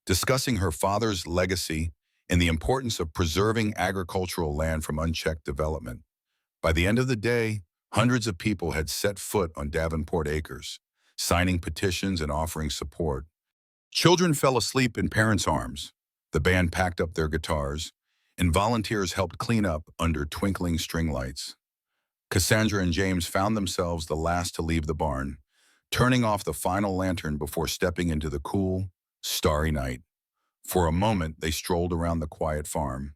[SPEAKER 1] discussing her father's legacy and the importance of preserving agricultural land from unchecked development. By the end of the day, hundreds of people had set foot on Davenport Acres, signing petitions and offering support. Children fell asleep in parents' arms. The band packed up their guitars, and volunteers helped clean up under twinkling string lights. Cassandra and James found themselves the last to leave the barn, turning off the final lantern before stepping into the cool, starry night. For a moment, they strolled around the quiet farm,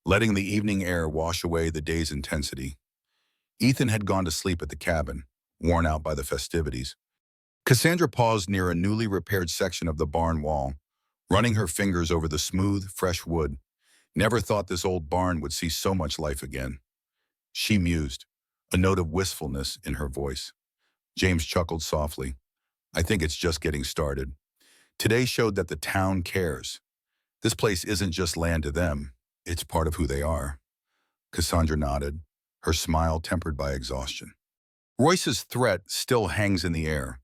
[SPEAKER 1] letting the evening air wash away the day's intensity. Ethan had gone to sleep at the cabin, worn out by the festivities. Cassandra paused near a newly repaired section of the barn wall, running her fingers over the smooth, fresh wood. Never thought this old barn would see so much life again. She mused, a note of wistfulness in her voice. James chuckled softly. I think it's just getting started. Today showed that the town cares. This place isn't just land to them, it's part of who they are. Cassandra nodded, her smile tempered by exhaustion. Royce's threat still hangs in the air,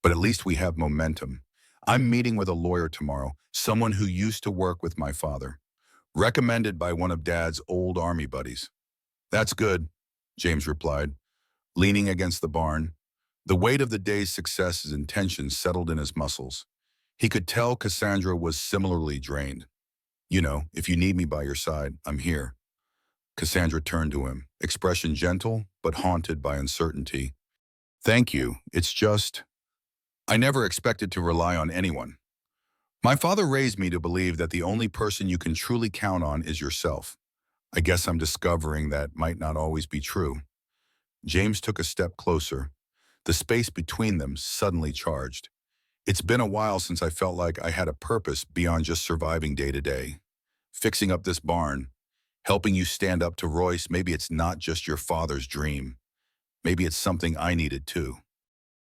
[SPEAKER 1] but at least we have momentum. I'm meeting with a lawyer tomorrow, someone who used to work with my father, recommended by one of Dad's old Army buddies. That's good, James replied, leaning against the barn. The weight of the day's successes and tension settled in his muscles. He could tell Cassandra was similarly drained. You know, if you need me by your side, I'm here. Cassandra turned to him, expression gentle but haunted by uncertainty. Thank you, it's just, I never expected to rely on anyone. My father raised me to believe that the only person you can truly count on is yourself. I guess I'm discovering that might not always be true. James took a step closer. The space between them suddenly charged. It's been a while since I felt like I had a purpose beyond just surviving day to day. Fixing up this barn, helping you stand up to Royce, maybe it's not just your father's dream. Maybe it's something I needed too.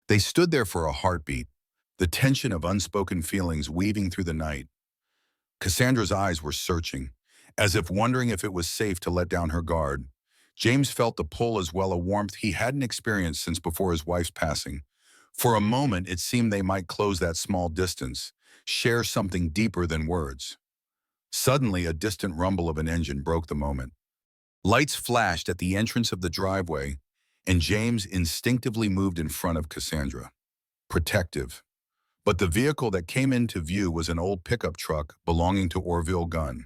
[SPEAKER 1] They stood there for a heartbeat, the tension of unspoken feelings weaving through the night. Cassandra's eyes were searching, as if wondering if it was safe to let down her guard. James felt the pull as well, a warmth he hadn't experienced since before his wife's passing. For a moment, it seemed they might close that small distance, share something deeper than words. Suddenly, a distant rumble of an engine broke the moment. Lights flashed at the entrance of the driveway, and James instinctively moved in front of Cassandra, protective. But the vehicle that came into view was an old pickup truck belonging to Orville Gunn,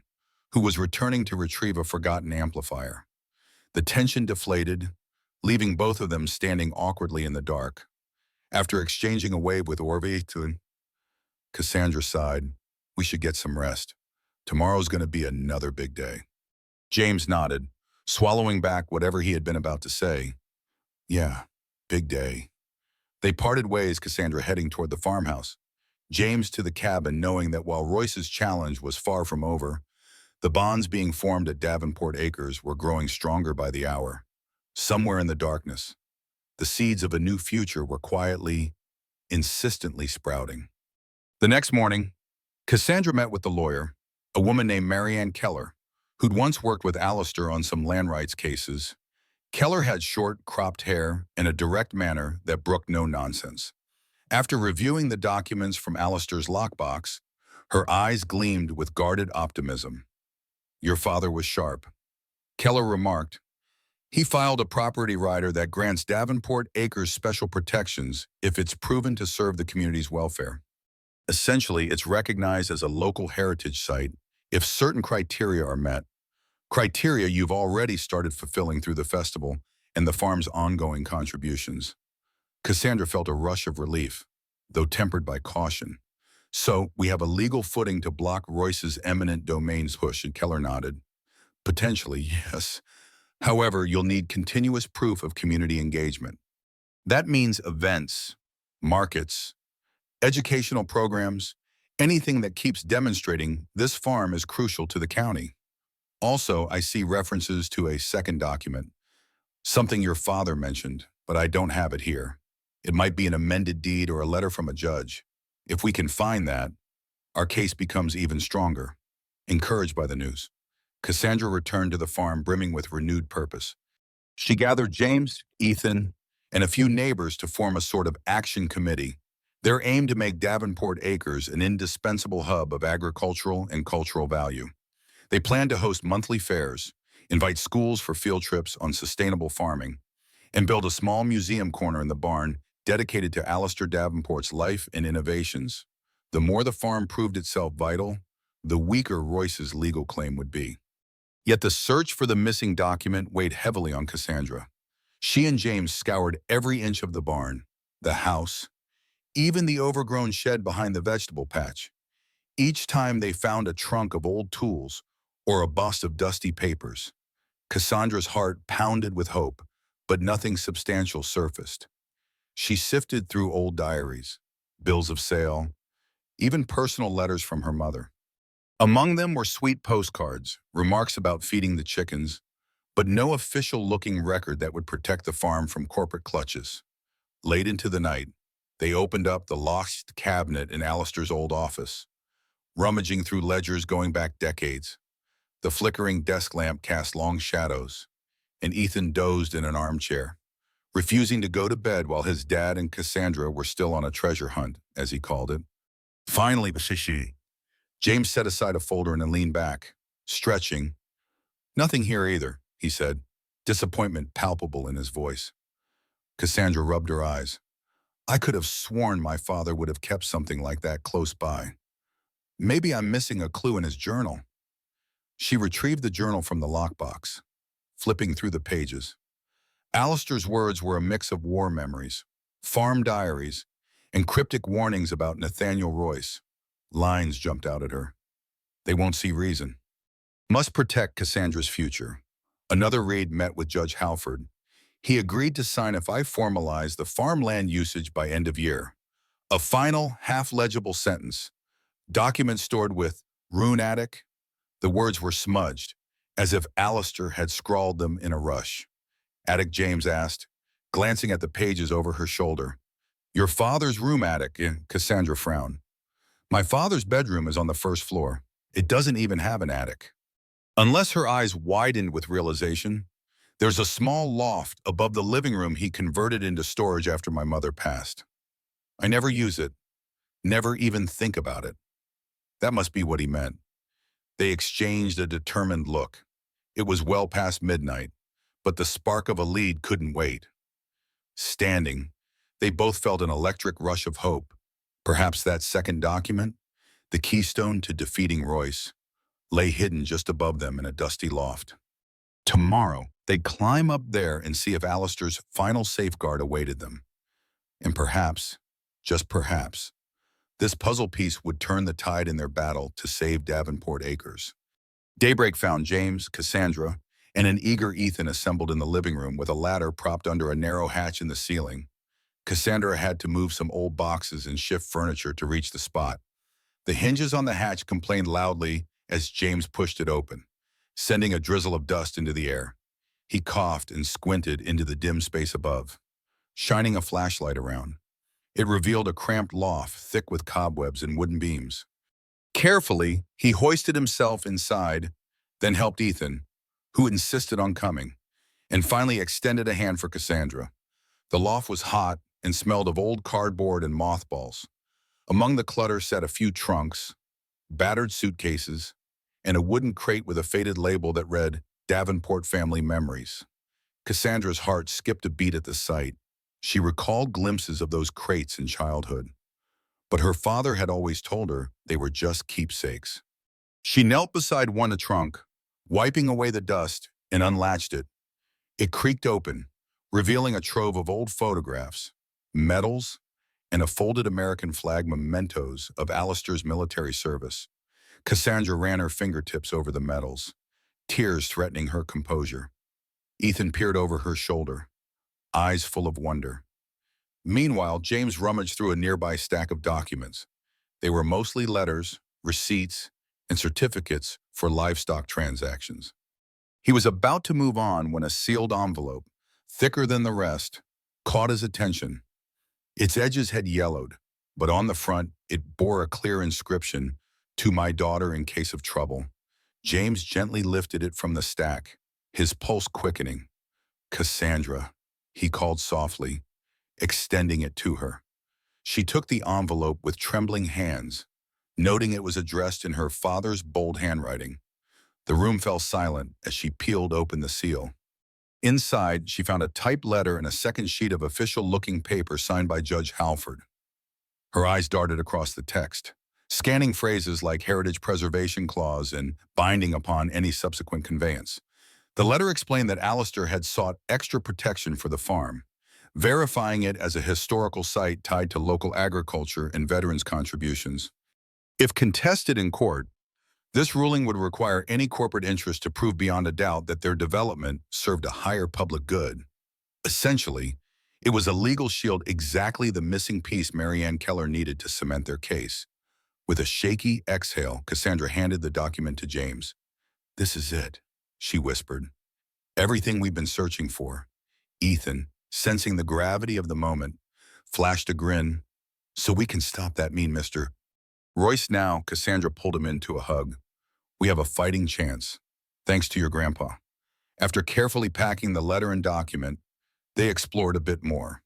[SPEAKER 1] who was returning to retrieve a forgotten amplifier. The tension deflated, leaving both of them standing awkwardly in the dark. After exchanging a wave with Orville, Cassandra sighed, "We should get some rest. Tomorrow's going to be another big day." James nodded, swallowing back whatever he had been about to say. Yeah, big day. They parted ways, Cassandra heading toward the farmhouse, James to the cabin, knowing that while Royce's challenge was far from over, the bonds being formed at Davenport Acres were growing stronger by the hour. Somewhere in the darkness, the seeds of a new future were quietly, insistently sprouting. The next morning, Cassandra met with the lawyer, a woman named Marianne Keller, who'd once worked with Alistair on some land rights cases. Keller had short, cropped hair and a direct manner that brooked no nonsense. After reviewing the documents from Alistair's lockbox, her eyes gleamed with guarded optimism. Your father was sharp. Keller remarked, he filed a property rider that grants Davenport Acres special protections if it's proven to serve the community's welfare. Essentially, it's recognized as a local heritage site if certain criteria are met, criteria you've already started fulfilling through the festival and the farm's ongoing contributions. Cassandra felt a rush of relief, though tempered by caution. So, we have a legal footing to block Royce's eminent domains push, and Keller nodded. Potentially, yes. However, you'll need continuous proof of community engagement. That means events, markets, educational programs, anything that keeps demonstrating this farm is crucial to the county. Also, I see references to a second document, something your father mentioned, but I don't have it here. It might be an amended deed or a letter from a judge. If we can find that, our case becomes even stronger. Encouraged by the news, Cassandra returned to the farm brimming with renewed purpose. She gathered James, Ethan, and a few neighbors to form a sort of action committee. Their aim to make Davenport Acres an indispensable hub of agricultural and cultural value. They planned to host monthly fairs, invite schools for field trips on sustainable farming, and build a small museum corner in the barn dedicated to Alistair Davenport's life and innovations. The more the farm proved itself vital, the weaker Royce's legal claim would be. Yet the search for the missing document weighed heavily on Cassandra. She and James scoured every inch of the barn, the house, even the overgrown shed behind the vegetable patch. Each time they found a trunk of old tools or a bust of dusty papers, Cassandra's heart pounded with hope, but nothing substantial surfaced. She sifted through old diaries, bills of sale, even personal letters from her mother. Among them were sweet postcards, remarks about feeding the chickens, but no official-looking record that would protect the farm from corporate clutches. Late into the night, they opened up the locked cabinet in Alistair's old office, rummaging through ledgers going back decades. The flickering desk lamp cast long shadows, and Ethan dozed in an armchair, refusing to go to bed while his dad and Cassandra were still on a treasure hunt, as he called it. Finally, James set aside a folder and leaned back, stretching. "Nothing here either," he said, disappointment palpable in his voice. Cassandra rubbed her eyes. "I could have sworn my father would have kept something like that close by. Maybe I'm missing a clue in his journal." She retrieved the journal from the lockbox, flipping through the pages. Alistair's words were a mix of war memories, farm diaries, and cryptic warnings about Nathaniel Royce. Lines jumped out at her. "They won't see reason. Must protect Cassandra's future." Another read met with Judge Halford. He agreed to sign if I formalize the farmland usage by end of year. A final, half-legible sentence. Document stored with "Rune Attic." The words were smudged, as if Alistair had scrawled them in a rush. Attic, James asked, glancing at the pages over her shoulder. "Your father's room attic," Cassandra frowned. "My father's bedroom is on the first floor. It doesn't even have an attic." Unless her eyes widened with realization, there's a small loft above the living room he converted into storage after my mother passed. I never use it, never even think about it. That must be what he meant. They exchanged a determined look. It was well past midnight, but the spark of a lead couldn't wait. Standing, they both felt an electric rush of hope. Perhaps that second document, the keystone to defeating Royce, lay hidden just above them in a dusty loft. Tomorrow, they'd climb up there and see if Alistair's final safeguard awaited them. And perhaps, just perhaps, this puzzle piece would turn the tide in their battle to save Davenport Acres. Daybreak found James, Cassandra, and an eager Ethan assembled in the living room with a ladder propped under a narrow hatch in the ceiling. Cassandra had to move some old boxes and shift furniture to reach the spot. The hinges on the hatch complained loudly as James pushed it open, sending a drizzle of dust into the air. He coughed and squinted into the dim space above, shining a flashlight around. It revealed a cramped loft thick with cobwebs and wooden beams. Carefully, he hoisted himself inside, then helped Ethan, who insisted on coming, and finally extended a hand for Cassandra. The loft was hot and smelled of old cardboard and mothballs. Among the clutter sat a few trunks, battered suitcases, and a wooden crate with a faded label that read, "Davenport Family Memories." Cassandra's heart skipped a beat at the sight. She recalled glimpses of those crates in childhood. But her father had always told her they were just keepsakes. She knelt beside one trunk, wiping away the dust, and unlatched it. It creaked open, revealing a trove of old photographs, medals, and a folded American flag mementos of Alistair's military service. Cassandra ran her fingertips over the medals, tears threatening her composure. Ethan peered over her shoulder, eyes full of wonder. Meanwhile, James rummaged through a nearby stack of documents. They were mostly letters, receipts, and certificates for livestock transactions. He was about to move on when a sealed envelope, thicker than the rest, caught his attention. Its edges had yellowed, but on the front it bore a clear inscription, "To my daughter in case of trouble." James gently lifted it from the stack, his pulse quickening. Cassandra, he called softly, extending it to her. She took the envelope with trembling hands, noting it was addressed in her father's bold handwriting. The room fell silent as she peeled open the seal. Inside, she found a typed letter and a second sheet of official-looking paper signed by Judge Halford. Her eyes darted across the text, scanning phrases like heritage preservation clause and binding upon any subsequent conveyance. The letter explained that Alistair had sought extra protection for the farm, verifying it as a historical site tied to local agriculture and veterans' contributions. If contested in court, this ruling would require any corporate interest to prove beyond a doubt that their development served a higher public good. Essentially, it was a legal shield, exactly the missing piece Marianne Keller needed to cement their case. With a shaky exhale, Cassandra handed the document to James. "This is it," she whispered. "Everything we've been searching for." Ethan, sensing the gravity of the moment, flashed a grin. "So we can stop that mean Mr. Royce now." Cassandra pulled him into a hug. "We have a fighting chance, thanks to your grandpa." After carefully packing the letter and document, they explored a bit more.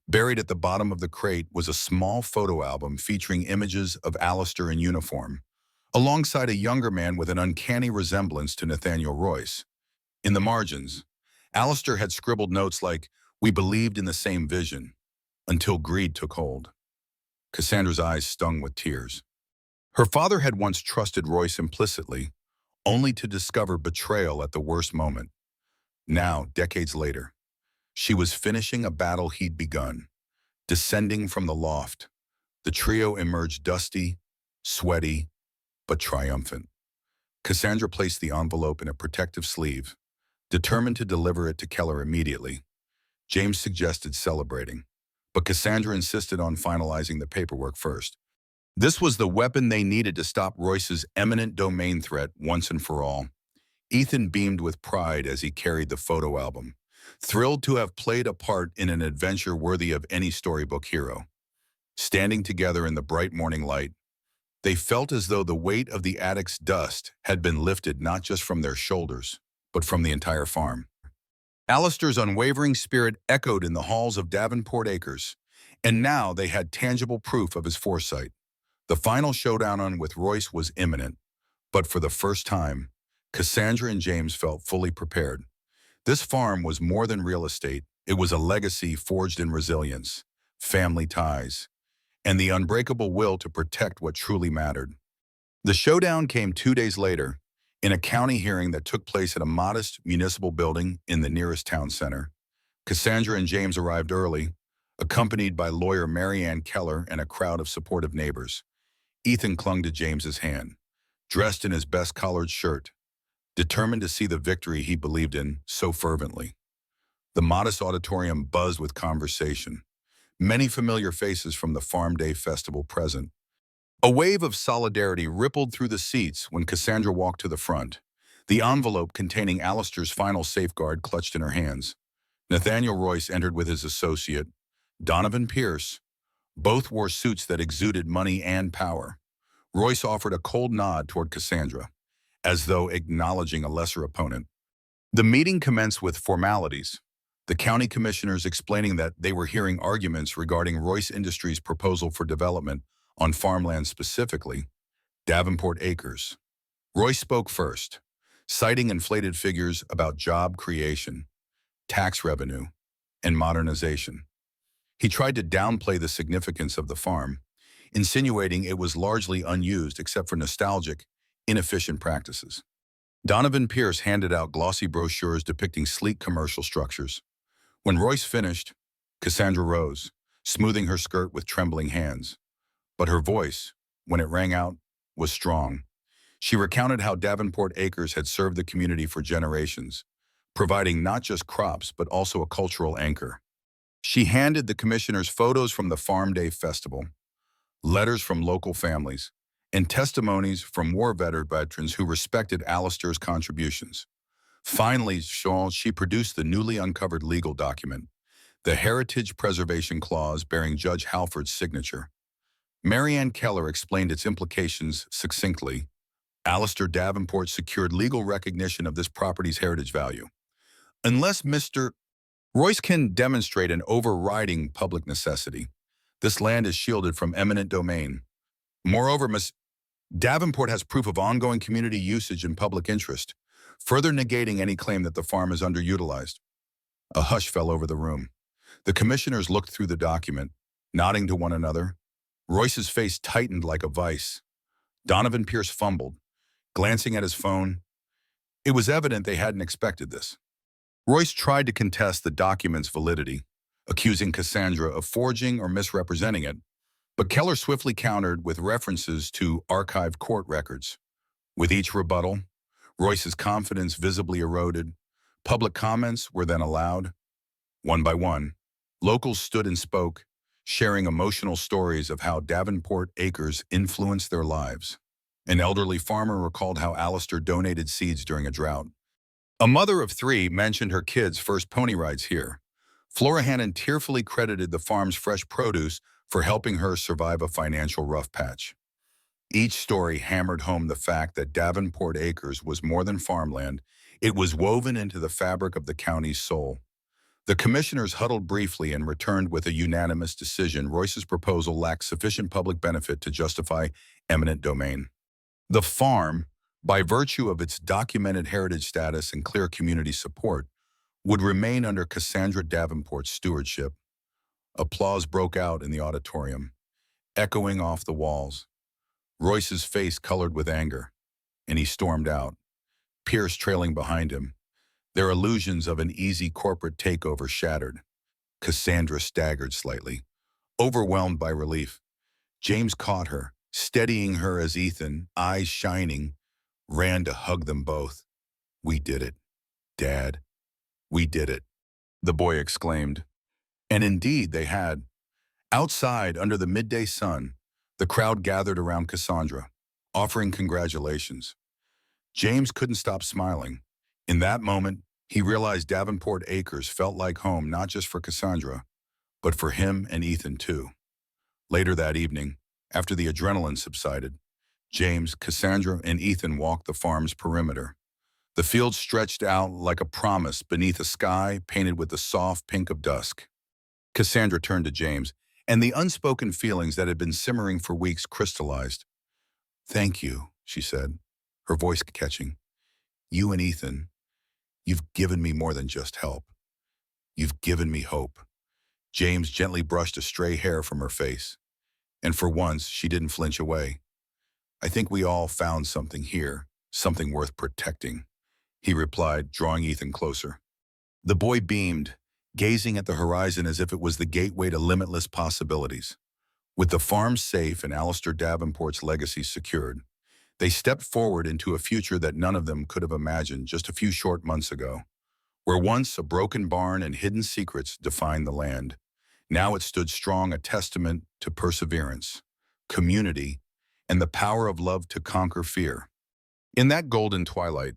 [SPEAKER 1] Buried at the bottom of the crate was a small photo album featuring images of Alistair in uniform, alongside a younger man with an uncanny resemblance to Nathaniel Royce. In the margins, Alistair had scribbled notes like, "We believed in the same vision," until greed took hold. Cassandra's eyes stung with tears. Her father had once trusted Royce implicitly, only to discover betrayal at the worst moment. Now, decades later, she was finishing a battle he'd begun. Descending from the loft, the trio emerged dusty, sweaty, but triumphant. Cassandra placed the envelope in a protective sleeve, determined to deliver it to Keller immediately. James suggested celebrating, but Cassandra insisted on finalizing the paperwork first. This was the weapon they needed to stop Royce's imminent domain threat once and for all. Ethan beamed with pride as he carried the photo album, thrilled to have played a part in an adventure worthy of any storybook hero. Standing together in the bright morning light, they felt as though the weight of the attic's dust had been lifted not just from their shoulders, but from the entire farm. Alistair's unwavering spirit echoed in the halls of Davenport Acres, and now they had tangible proof of his foresight. The final showdown with Royce was imminent, but for the first time, Cassandra and James felt fully prepared. This farm was more than real estate. It was a legacy forged in resilience, family ties, and the unbreakable will to protect what truly mattered. The showdown came 2 days later, in a county hearing that took place at a modest municipal building in the nearest town center. Cassandra and James arrived early, accompanied by lawyer Marianne Keller and a crowd of supportive neighbors. Ethan clung to James's hand, dressed in his best collared shirt, determined to see the victory he believed in so fervently. The modest auditorium buzzed with conversation, many familiar faces from the Farm Day Festival present. A wave of solidarity rippled through the seats when Cassandra walked to the front, the envelope containing Alistair's final safeguard clutched in her hands. Nathaniel Royce entered with his associate, Donovan Pierce. Both wore suits that exuded money and power. Royce offered a cold nod toward Cassandra, as though acknowledging a lesser opponent. The meeting commenced with formalities, the county commissioners explaining that they were hearing arguments regarding Royce Industries' proposal for development on farmland, specifically Davenport Acres. Royce spoke first, citing inflated figures about job creation, tax revenue, and modernization. He tried to downplay the significance of the farm, insinuating it was largely unused except for nostalgic, inefficient practices. Donovan Pierce handed out glossy brochures depicting sleek commercial structures. When Royce finished, Cassandra rose, smoothing her skirt with trembling hands. But her voice, when it rang out, was strong. She recounted how Davenport Acres had served the community for generations, providing not just crops but also a cultural anchor. She handed the commissioners photos from the Farm Day Festival, letters from local families, and testimonies from war veterans who respected Alistair's contributions. Finally, she produced the newly uncovered legal document, the Heritage Preservation Clause bearing Judge Halford's signature. Marianne Keller explained its implications succinctly. Alistair Davenport secured legal recognition of this property's heritage value. Unless Mr. Royce can demonstrate an overriding public necessity. This land is shielded from eminent domain. Moreover, Ms. Davenport has proof of ongoing community usage and public interest, further negating any claim that the farm is underutilized. A hush fell over the room. The commissioners looked through the document, nodding to one another. Royce's face tightened like a vice. Donovan Pierce fumbled, glancing at his phone. It was evident they hadn't expected this. Royce tried to contest the document's validity, accusing Cassandra of forging or misrepresenting it, but Keller swiftly countered with references to archived court records. With each rebuttal, Royce's confidence visibly eroded. Public comments were then allowed. One by one, locals stood and spoke, sharing emotional stories of how Davenport acres influenced their lives. An elderly farmer recalled how Alistair donated seeds during a drought. A mother of 3 mentioned her kids' first pony rides here. Flora Hannon tearfully credited the farm's fresh produce for helping her survive a financial rough patch. Each story hammered home the fact that Davenport Acres was more than farmland. It was woven into the fabric of the county's soul. The commissioners huddled briefly and returned with a unanimous decision. Royce's proposal lacked sufficient public benefit to justify eminent domain. The farm, by virtue of its documented heritage status and clear community support, would remain under Cassandra Davenport's stewardship. Applause broke out in the auditorium, echoing off the walls. Royce's face colored with anger, and he stormed out, Pierce trailing behind him. Their illusions of an easy corporate takeover shattered. Cassandra staggered slightly, overwhelmed by relief. James caught her, steadying her as Ethan, eyes shining, ran to hug them both. "We did it, Dad. We did it," the boy exclaimed. And indeed they had. Outside, under the midday sun, the crowd gathered around Cassandra, offering congratulations. James couldn't stop smiling. In that moment, he realized Davenport Acres felt like home not just for Cassandra, but for him and Ethan too. Later that evening, after the adrenaline subsided, James, Cassandra, and Ethan walked the farm's perimeter. The field stretched out like a promise beneath a sky painted with the soft pink of dusk. Cassandra turned to James, and the unspoken feelings that had been simmering for weeks crystallized. "Thank you," she said, her voice catching. "You and Ethan, you've given me more than just help. You've given me hope." James gently brushed a stray hair from her face, and for once she didn't flinch away. "I think we all found something here, something worth protecting," he replied, drawing Ethan closer. The boy beamed, gazing at the horizon as if it was the gateway to limitless possibilities. With the farm safe and Alistair Davenport's legacy secured, they stepped forward into a future that none of them could have imagined just a few short months ago. Where once a broken barn and hidden secrets defined the land, now it stood strong, a testament to perseverance, community, and the power of love to conquer fear. In that golden twilight,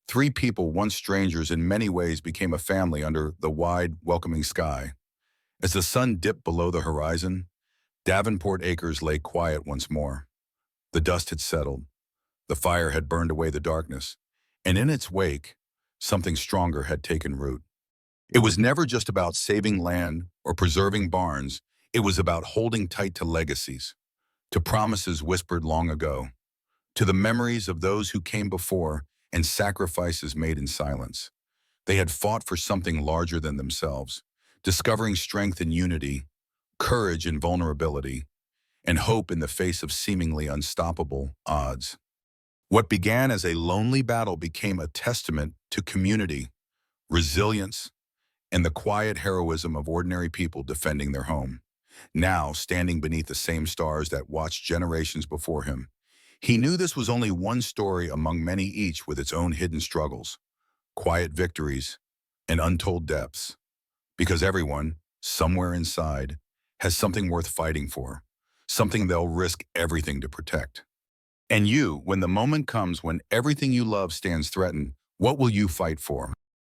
[SPEAKER 1] 3 people, once strangers in many ways, became a family under the wide, welcoming sky. As the sun dipped below the horizon, Davenport Acres lay quiet once more. The dust had settled. The fire had burned away the darkness, and in its wake, something stronger had taken root. It was never just about saving land or preserving barns. It was about holding tight to legacies, to promises whispered long ago, to the memories of those who came before and sacrifices made in silence. They had fought for something larger than themselves, discovering strength in unity, courage in vulnerability, and hope in the face of seemingly unstoppable odds. What began as a lonely battle became a testament to community, resilience, and the quiet heroism of ordinary people defending their home. Now, standing beneath the same stars that watched generations before him, he knew this was only one story among many, each with its own hidden struggles, quiet victories, and untold depths. Because everyone, somewhere inside, has something worth fighting for, something they'll risk everything to protect. And you, when the moment comes when everything you love stands threatened, what will you fight for?